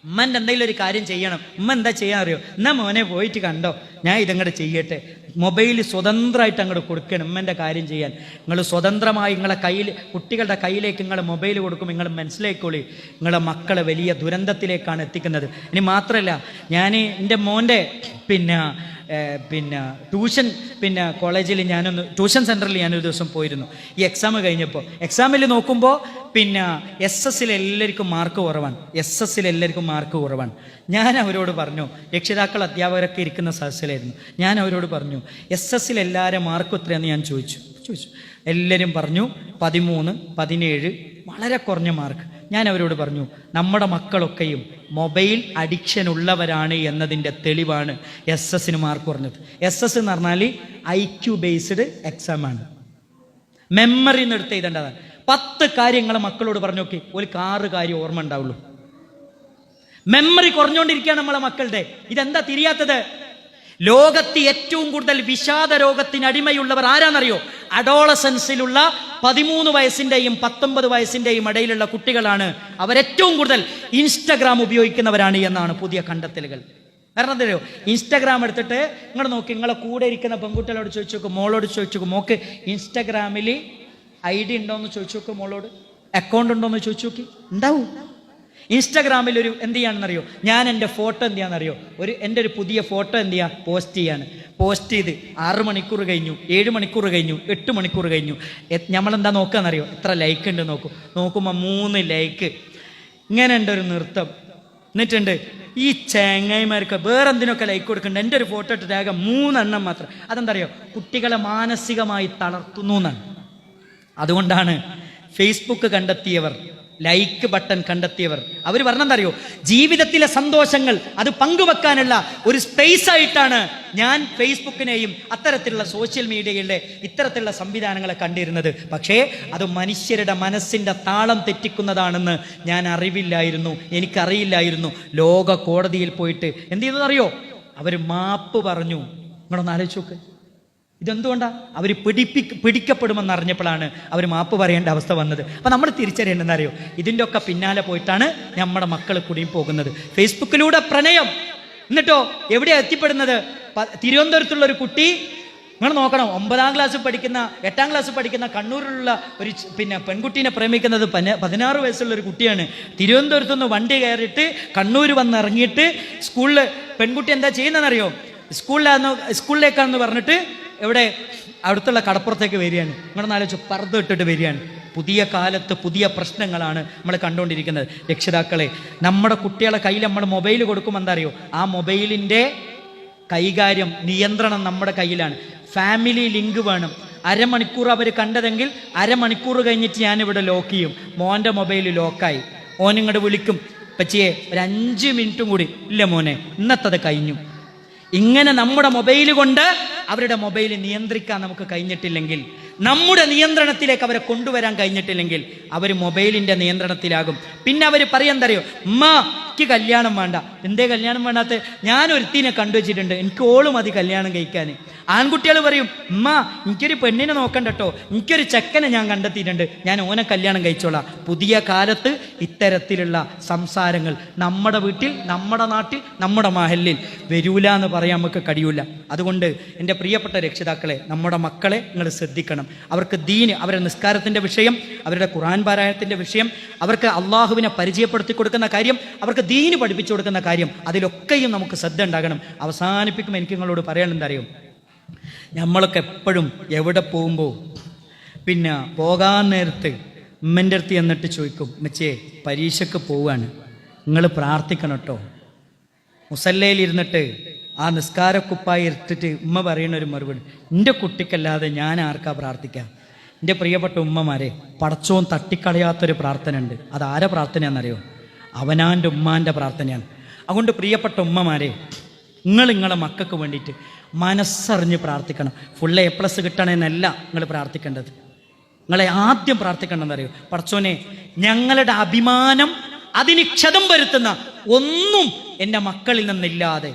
ഉമ്മൻ്റെ എന്തെങ്കിലും ഒരു കാര്യം ചെയ്യണം, ഉമ്മ എന്താ ചെയ്യാൻ അറിയോ, എന്നാ മോനെ പോയിട്ട് കണ്ടോ, ഞാൻ ഇതങ്ങോട്ട് ചെയ്യട്ടെ. മൊബൈൽ സ്വതന്ത്രമായിട്ട് അങ്ങോട്ട് കൊടുക്കണം ഉമ്മൻ്റെ കാര്യം ചെയ്യാൻ. നിങ്ങൾ സ്വതന്ത്രമായി നിങ്ങളെ കയ്യിൽ, കുട്ടികളുടെ കയ്യിലേക്ക് നിങ്ങൾ മൊബൈൽ കൊടുക്കും, നിങ്ങൾ മനസ്സിലാക്കിക്കോളി നിങ്ങളെ മക്കളെ വലിയ ദുരന്തത്തിലേക്കാണ് എത്തിക്കുന്നത്. ഇനി മാത്രമല്ല, ഞാൻ എൻ്റെ മോൻ്റെ പിന്നെ ട്യൂഷൻ കോളേജിൽ ട്യൂഷൻ സെൻറ്ററിൽ ഞാനൊരു ദിവസം പോയിരുന്നു. ഈ എക്സാം കഴിഞ്ഞപ്പോൾ എക്സാമിൽ നോക്കുമ്പോൾ SS എല്ലാവർക്കും മാർക്ക് കുറവാണ്. ഞാൻ അവരോട് പറഞ്ഞു, രക്ഷിതാക്കൾ അധ്യാപകരൊക്കെ ഇരിക്കുന്ന സദസ്സിലായിരുന്നു, ഞാൻ അവരോട് പറഞ്ഞു SS എല്ലാവരും മാർക്ക് എത്രയാണെന്ന് ഞാൻ ചോദിച്ചു. എല്ലാവരും പറഞ്ഞു 13, 17, വളരെ കുറഞ്ഞ മാർക്ക്. ഞാൻ അവരോട് പറഞ്ഞു, നമ്മുടെ മക്കളൊക്കെയും മൊബൈൽ അഡിക്ഷൻ ഉള്ളവരാണ് എന്നതിൻ്റെ തെളിവാണ് SS മാർക്ക് കുറഞ്ഞത്. SS എന്ന് പറഞ്ഞാൽ IQ ബേസ്ഡ് എക്സാമാണ്, മെമ്മറി നിന്ന് എടുത്ത് എഴുതേണ്ടതാണ്. 10 കാര്യങ്ങൾ മക്കളോട് പറഞ്ഞു നോക്കി, ഒരു 6 കാര്യം ഓർമ്മ ഉണ്ടാവുള്ളൂ. മെമ്മറി കുറഞ്ഞുകൊണ്ടിരിക്കുകയാണ് നമ്മളെ മക്കളുടെ. ഇതെന്താ തിരിയാത്തത്? ലോകത്ത് ഏറ്റവും കൂടുതൽ വിഷാദ രോഗത്തിന് അടിമയുള്ളവർ ആരാന്നറിയോ? അഡോളസൻസിലുള്ള 13 വയസ്സിന്റെയും 19 വയസ്സിന്റെയും ഇടയിലുള്ള കുട്ടികളാണ്. അവരേറ്റവും കൂടുതൽ ഇൻസ്റ്റഗ്രാം ഉപയോഗിക്കുന്നവരാണ് എന്നാണ് പുതിയ കണ്ടെത്തലുകൾ. കാരണം എന്തറിയോ, ഇൻസ്റ്റഗ്രാം എടുത്തിട്ട് നിങ്ങൾ നോക്കി, നിങ്ങളെ കൂടെ ഇരിക്കുന്ന പെൺകുട്ടികളോട് ചോദിച്ചു നോക്കും, മോളോട് ചോദിച്ചു നോക്കും, മോക്ക് ഇൻസ്റ്റഗ്രാമിൽ ID ഉണ്ടോയെന്ന് ചോദിച്ചു നോക്കും, മോളോട് അക്കൗണ്ട് ഉണ്ടോയെന്ന് ചോദിച്ചു നോക്കി, ഉണ്ടാവും. ഇൻസ്റ്റാഗ്രാമിൽ ഒരു എന്ത് ചെയ്യാണെന്നറിയോ, ഞാൻ എൻ്റെ ഫോട്ടോ എന്ത് ചെയ്യാണെന്നറിയോ, എൻ്റെ ഒരു പുതിയ ഫോട്ടോ എന്ത് ചെയ്യുക, പോസ്റ്റ് ചെയ്ത് 6 മണിക്കൂർ കഴിഞ്ഞു, 7 മണിക്കൂർ കഴിഞ്ഞു, 8 മണിക്കൂർ കഴിഞ്ഞു. നമ്മളെന്താ നോക്കുകയെന്നറിയോ, എത്ര ലൈക്ക് ഉണ്ട് നോക്കുമ്പോൾ 3 ലൈക്ക്. ഇങ്ങനെ ഉണ്ട് ഒരു നൃത്തം. എന്നിട്ടുണ്ട് ഈ ചെങ്ങായിമാർക്ക് വേറെ എന്തിനൊക്കെ ലൈക്ക് കൊടുക്കുന്നുണ്ട്, എൻ്റെ ഒരു ഫോട്ടോ ഇട്ട് ആകെ 3 എണ്ണം മാത്രം. അതെന്താ അറിയോ, കുട്ടികളെ മാനസികമായി തളർത്തുന്നു എന്നാണ്. അതുകൊണ്ടാണ് ഫേസ്ബുക്ക് കണ്ടെത്തിയവർ, ലൈക്ക് ബട്ടൺ കണ്ടെത്തിയവർ, അവർ പറഞ്ഞെന്തറിയോ, ജീവിതത്തിലെ സന്തോഷങ്ങൾ അത് പങ്കുവെക്കാനുള്ള ഒരു സ്പേസ് ആയിട്ടാണ് ഞാൻ ഫേസ്ബുക്കിനെയും അത്തരത്തിലുള്ള സോഷ്യൽ മീഡിയയുടെ ഇത്തരത്തിലുള്ള സംവിധാനങ്ങളെ കണ്ടിരുന്നത്. പക്ഷേ അത് മനുഷ്യരുടെ മനസ്സിൻ്റെ താളം തെറ്റിക്കുന്നതാണെന്ന് ഞാൻ എനിക്കറിയില്ലായിരുന്നു. ലോക കോടതിയിൽ പോയിട്ട് എന്ത് ചെയ്തതെന്നറിയോ, അവർ മാപ്പ് പറഞ്ഞു. നിങ്ങളൊന്ന് ആലോചിച്ച് നോക്ക്, ഇതെന്തുകൊണ്ടാ? അവർ പിടിക്കപ്പെടുമെന്ന് അറിഞ്ഞപ്പോഴാണ് അവർ മാപ്പ് പറയേണ്ട അവസ്ഥ വന്നത്. അപ്പം നമ്മൾ തിരിച്ചറിയേണ്ടതെന്നറിയോ, ഇതിൻ്റെ ഒക്കെ പിന്നാലെ പോയിട്ടാണ് നമ്മുടെ മക്കൾ കൂടിയും പോകുന്നത്. ഫേസ്ബുക്കിലൂടെ പ്രണയം, എന്നിട്ടോ എവിടെയാണ് എത്തിപ്പെടുന്നത്? തിരുവനന്തപുരത്തുള്ള ഒരു കുട്ടി, നിങ്ങൾ നോക്കണം, 9ാം ക്ലാസ് പഠിക്കുന്ന 8ാം ക്ലാസ് പഠിക്കുന്ന കണ്ണൂരിലുള്ള ഒരു പെൺകുട്ടീനെ പ്രേമിക്കുന്നത് 16 വയസ്സുള്ള ഒരു കുട്ടിയാണ്. തിരുവനന്തപുരത്തുനിന്ന് വണ്ടി കയറിയിട്ട് കണ്ണൂർ വന്നിറങ്ങിയിട്ട് സ്കൂളിൽ പെൺകുട്ടി എന്താ ചെയ്യുന്നതെന്നറിയോ, സ്കൂളിലേക്കാണെന്ന് പറഞ്ഞിട്ട് എവിടെ അടുത്തുള്ള കടപ്പുറത്തേക്ക് വരികയാണ്. നിങ്ങളൊന്ന് ആലോചിച്ച്, പർദ്ദ ഇട്ടിട്ട് വരികയാണ്. പുതിയ കാലത്ത് പുതിയ പ്രശ്നങ്ങളാണ് നമ്മൾ കണ്ടുകൊണ്ടിരിക്കുന്നത്. രക്ഷിതാക്കളെ, നമ്മുടെ കുട്ടികളെ കയ്യിൽ നമ്മൾ മൊബൈൽ കൊടുക്കുമ്പോൾ എന്താ അറിയോ, ആ മൊബൈലിൻ്റെ കൈകാര്യം, നിയന്ത്രണം നമ്മുടെ കയ്യിലാണ്. ഫാമിലി ലിങ്ക് വേണം. അരമണിക്കൂർ അവർ കണ്ടതെങ്കിൽ അരമണിക്കൂർ കഴിഞ്ഞിട്ട് ഞാനിവിടെ ലോക്ക് ചെയ്യും. മോൻ്റെ മൊബൈൽ ലോക്കായി, ഓനിങ്ങോട്ട് വിളിക്കും, പച്ചിയെ ഒരു 5 മിനിറ്റും കൂടി, ഇല്ല മോനെ ഇന്നത്തത് കഴിഞ്ഞു. ഇങ്ങനെ നമ്മുടെ മൊബൈൽ കൊണ്ട് അവരുടെ മൊബൈൽ നിയന്ത്രിക്കാൻ നമുക്ക് കഴിഞ്ഞിട്ടില്ലെങ്കിൽ, നമ്മുടെ നിയന്ത്രണത്തിലേക്ക് അവരെ കൊണ്ടുവരാൻ കഴിഞ്ഞിട്ടില്ലെങ്കിൽ, അവർ മൊബൈലിൻ്റെ നിയന്ത്രണത്തിലാകും. പിന്നെ അവർ പറയാന്തറിയോ, എനിക്ക് കല്യാണം വേണ്ട. എന്തേ കല്യാണം വേണ്ടാത്ത? ഞാൻ ഒരുത്തിനെ കണ്ടുവച്ചിട്ടുണ്ട്, എനിക്ക് ഓള് മതി കല്യാണം കഴിക്കാൻ. ആൺകുട്ടികൾ പറയും, എനിക്കൊരു പെണ്ണിനെ നോക്കണ്ടട്ടോ, എനിക്കൊരു ചെക്കനെ ഞാൻ കണ്ടെത്തിയിട്ടുണ്ട്, ഞാൻ ഓനെ കല്യാണം കഴിച്ചോളാം. പുതിയ കാലത്ത് ഇത്തരത്തിലുള്ള സംസാരങ്ങൾ നമ്മുടെ വീട്ടിൽ, നമ്മുടെ നാട്ടിൽ, നമ്മുടെ മഹലിൽ വരൂല എന്ന് പറയാൻ നമുക്ക് കഴിയൂല. അതുകൊണ്ട് എൻ്റെ പ്രിയപ്പെട്ട രക്ഷിതാക്കളെ, നമ്മുടെ മക്കളെ നിങ്ങൾ ശ്രദ്ധിക്കണം. അവർക്ക് ദീന്, അവരുടെ നിസ്കാരത്തിൻ്റെ വിഷയം, അവരുടെ ഖുർആൻ പാരായണത്തിൻ്റെ വിഷയം, അവർക്ക് അള്ളാഹുവിനെ പരിചയപ്പെടുത്തി കൊടുക്കുന്ന കാര്യം, അവർക്ക് ദീന് പഠിപ്പിച്ചു കൊടുക്കുന്ന കാര്യം, അതിലൊക്കെയും നമുക്ക് ശ്രദ്ധ ഉണ്ടാകണം. അവസാനിപ്പിക്കുമ്പോൾ എനിക്ക് നിങ്ങളോട് പറയാനെന്താ അറിയും, നമ്മളൊക്കെ എപ്പോഴും എവിടെ പോകുമ്പോൾ പോകാൻ നേരത്ത് ഉമ്മൻ്റെ അടുത്ത് എന്നിട്ട് ചോദിക്കും, ഉമ്മച്ചേ പരീക്ഷയ്ക്ക് പോവുകയാണ്, നിങ്ങൾ പ്രാർത്ഥിക്കണം കേട്ടോ. മുസല്ലയിലിരുന്നിട്ട് ആ നിസ്കാരക്കുപ്പായി ഇട്ടിട്ട് ഉമ്മ പറയുന്ന ഒരു മറുപടി, എൻ്റെ കുട്ടിക്കല്ലാതെ ഞാൻ ആർക്കാ പ്രാർത്ഥിക്കാം? എൻ്റെ പ്രിയപ്പെട്ട ഉമ്മമാരെ, പടച്ചോൻ തട്ടിക്കളയാത്തൊരു പ്രാർത്ഥന ഉണ്ട്. അതാരെ പ്രാർത്ഥനയാണെന്നറിയോ? അവനാൻ്റെ ഉമ്മാൻ്റെ പ്രാർത്ഥനയാണ്. അതുകൊണ്ട് പ്രിയപ്പെട്ട ഉമ്മമാരെ, നിങ്ങളെ മക്കൾക്ക് വേണ്ടിയിട്ട് മനസ്സറിഞ്ഞ് പ്രാർത്ഥിക്കണം. ഫുൾ A+ കിട്ടണമെന്നല്ല നിങ്ങൾ പ്രാർത്ഥിക്കേണ്ടത്. നിങ്ങളെ ആദ്യം പ്രാർത്ഥിക്കേണ്ടതെന്നറിയോ? പടച്ചോനെ, ഞങ്ങളുടെ അഭിമാനം അതിന് ക്ഷതം വരുത്തുന്ന ഒന്നും എൻ്റെ മക്കളിൽ നിന്നില്ലാതെ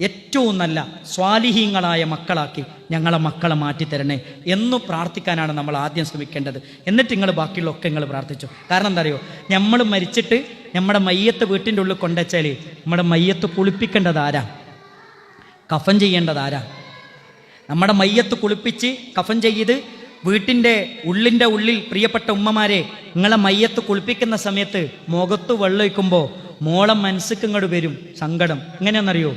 ഏറ്റവും നല്ല സ്വാലിഹീങ്ങളായ മക്കളാക്കി ഞങ്ങളെ മക്കളെ മാറ്റിത്തരണേ എന്നു പ്രാർത്ഥിക്കാനാണ് നമ്മൾ ആദ്യം ശ്രമിക്കേണ്ടത്. എന്നിട്ട് നിങ്ങൾ ബാക്കിയുള്ളൊക്കെ നിങ്ങൾ പ്രാർത്ഥിച്ചു. കാരണം എന്താ അറിയോ, നമ്മൾ മരിച്ചിട്ട് നമ്മുടെ മയ്യത്ത് വീട്ടിൻ്റെ ഉള്ളിൽ കൊണ്ടുവച്ചാൽ നമ്മുടെ മയ്യത്ത് കുളിപ്പിക്കേണ്ടത് ആരാ, കഫൻ ചെയ്യേണ്ടത് ആരാ? നമ്മുടെ മയ്യത്ത് കുളിപ്പിച്ച് കഫൻ ചെയ്ത് വീട്ടിൻ്റെ ഉള്ളിൽ പ്രിയപ്പെട്ട ഉമ്മമാരെ, നിങ്ങളെ മയ്യത്ത് കുളിപ്പിക്കുന്ന സമയത്ത് മുഖത്ത് വെള്ളമൊഴിക്കുമ്പോൾ മോളെ മനസ്സിക്ക് ഇങ്ങോട്ട് വരും സങ്കടം. എങ്ങനെയാണെന്നറിയോ,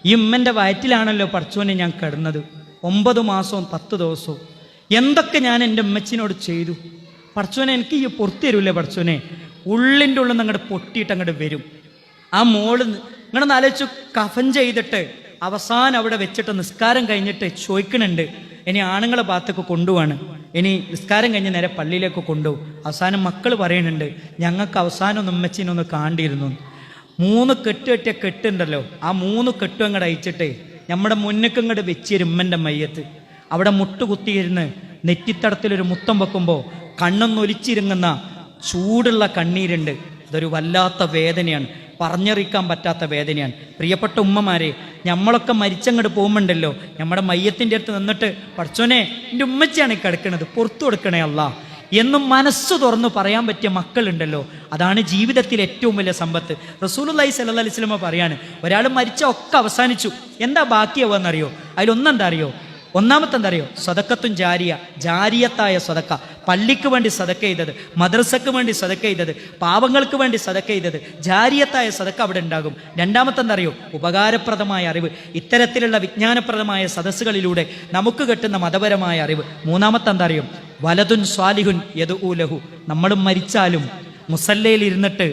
ഈ ഉമ്മൻ്റെ വയറ്റിലാണല്ലോ പടച്ചോനെ ഞാൻ കിടന്നത് 9 മാസവും 10 ദിവസവും. എന്തൊക്കെ ഞാൻ എൻ്റെ ഉമ്മച്ചിനോട് ചെയ്തു. പടച്ചോനെ എനിക്ക് ഈ പുറത്തു തരൂല്ലേ പടച്ചോനെ. ഉള്ളിൻ്റെ ഉള്ളിൽ നിന്ന് അങ്ങോട്ട് പൊട്ടിയിട്ട് അങ്ങോട്ട് വരും. ആ മോള് നിങ്ങളൊന്ന് ആലോചിച്ചു, കഫൻ ചെയ്തിട്ട് അവസാനം അവിടെ വെച്ചിട്ട് നിസ്കാരം കഴിഞ്ഞിട്ട് ചോദിക്കണുണ്ട്, ഇനി ആണുങ്ങളെ ഭാഗത്തേക്ക് കൊണ്ടുപോവാണ്, ഇനി നിസ്കാരം കഴിഞ്ഞ് നേരെ പള്ളിയിലേക്ക് കൊണ്ടുപോകും. അവസാനം മക്കൾ പറയുന്നുണ്ട്, ഞങ്ങൾക്ക് അവസാനം ഒന്ന് ഉമ്മച്ചിനൊന്ന് കാണ്ടിരുന്നു. 3 കെട്ടിയ കെട്ടുണ്ടല്ലോ, ആ 3 കെട്ടും അങ്ങോട്ട് അയച്ചിട്ട് നമ്മുടെ മുന്നേക്ക് ഇങ്ങോട്ട് വെച്ചിരും ഉമ്മൻ്റെ മയ്യത്ത്. അവിടെ മുട്ടുകുത്തിയിരുന്ന് നെറ്റിത്തടത്തിലൊരു മുത്തം വെക്കുമ്പോൾ കണ്ണൊന്നൊലിച്ചിരുങ്ങുന്ന ചൂടുള്ള കണ്ണീരുണ്ട്. അതൊരു വല്ലാത്ത വേദനയാണ്, പറഞ്ഞറിയിക്കാൻ പറ്റാത്ത വേദനയാണ്. പ്രിയപ്പെട്ട ഉമ്മമാരെ, നമ്മളൊക്കെ മരിച്ചങ്ങോട്ട് പോകുമ്പോണ്ടല്ലോ, നമ്മുടെ മയ്യത്തിൻ്റെ അടുത്ത് നിന്നിട്ട് പടച്ചോനെ എൻ്റെ ഉമ്മച്ചിയാണ് ഈ കിടക്കണത്, പുറത്തു കൊടുക്കണേ അല്ലാ എന്നും മനസ്സ് തുറന്ന് പറയാൻ പറ്റിയ മക്കളുണ്ടല്ലോ, അതാണ് ജീവിതത്തിൽ ഏറ്റവും വലിയ സമ്പത്ത്. റസൂലുള്ളാഹി സ്വല്ലല്ലാഹി അലൈഹി വസല്ലം പറയാണ്, ഒരാൾ മരിച്ച ഒക്കെ അവസാനിച്ചു, എന്താ ബാക്കിയാവുമെന്നറിയോ? അതിലൊന്നെന്താ അറിയോ? ഒന്നാമത്തെ എന്താ അറിയോ? സദക്കത്തും ജാരിയത്തായ സദക്ക. പള്ളിക്ക് വേണ്ടി സദക്ക ചെയ്തത്, മദ്രസക്ക് വേണ്ടി സദക്ക ചെയ്തത്, പാവങ്ങൾക്ക് വേണ്ടി സദക്ക ചെയ്തത്, ജാരിയത്തായ സദക്ക അവിടെ ഉണ്ടാകും. രണ്ടാമത്തെ എന്താ അറിയോ? ഉപകാരപ്രദമായ അറിവ്. ഇത്തരത്തിലുള്ള വിജ്ഞാനപ്രദമായ സദസ്സുകളിലൂടെ നമുക്ക് കിട്ടുന്ന മതപരമായ അറിവ്. മൂന്നാമത്തെ എന്താ അറിയോ? വലതുൻ സ്വാലിഹുൻ യദ്ഉ ലഹു. നമ്മളും മരിച്ചാലും മുസല്ലയിൽ ഇരുന്നിട്ട്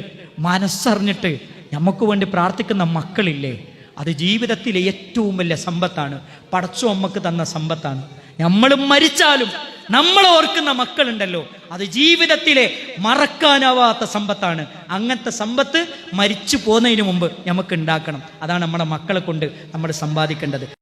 മനസ്സറിഞ്ഞിട്ട് നമുക്ക് വേണ്ടി പ്രാർത്ഥിക്കുന്ന മക്കളില്ലേ, അത് ജീവിതത്തിലെ ഏറ്റവും വലിയ സമ്പത്താണ്. പടച്ചോ അമ്മക്ക് തന്ന സമ്പത്താണ്. നമ്മളും മരിച്ചാലും നമ്മൾ ഓർക്കുന്ന മക്കളുണ്ടല്ലോ, അത് ജീവിതത്തിലെ മറക്കാനാവാത്ത സമ്പത്താണ്. അങ്ങനത്തെ സമ്പത്ത് മരിച്ചു പോകുന്നതിന് മുമ്പ് നമുക്ക് ഉണ്ടാക്കണം. അതാണ് നമ്മുടെ മക്കളെ കൊണ്ട് നമ്മൾ സമ്പാദിക്കേണ്ടത്.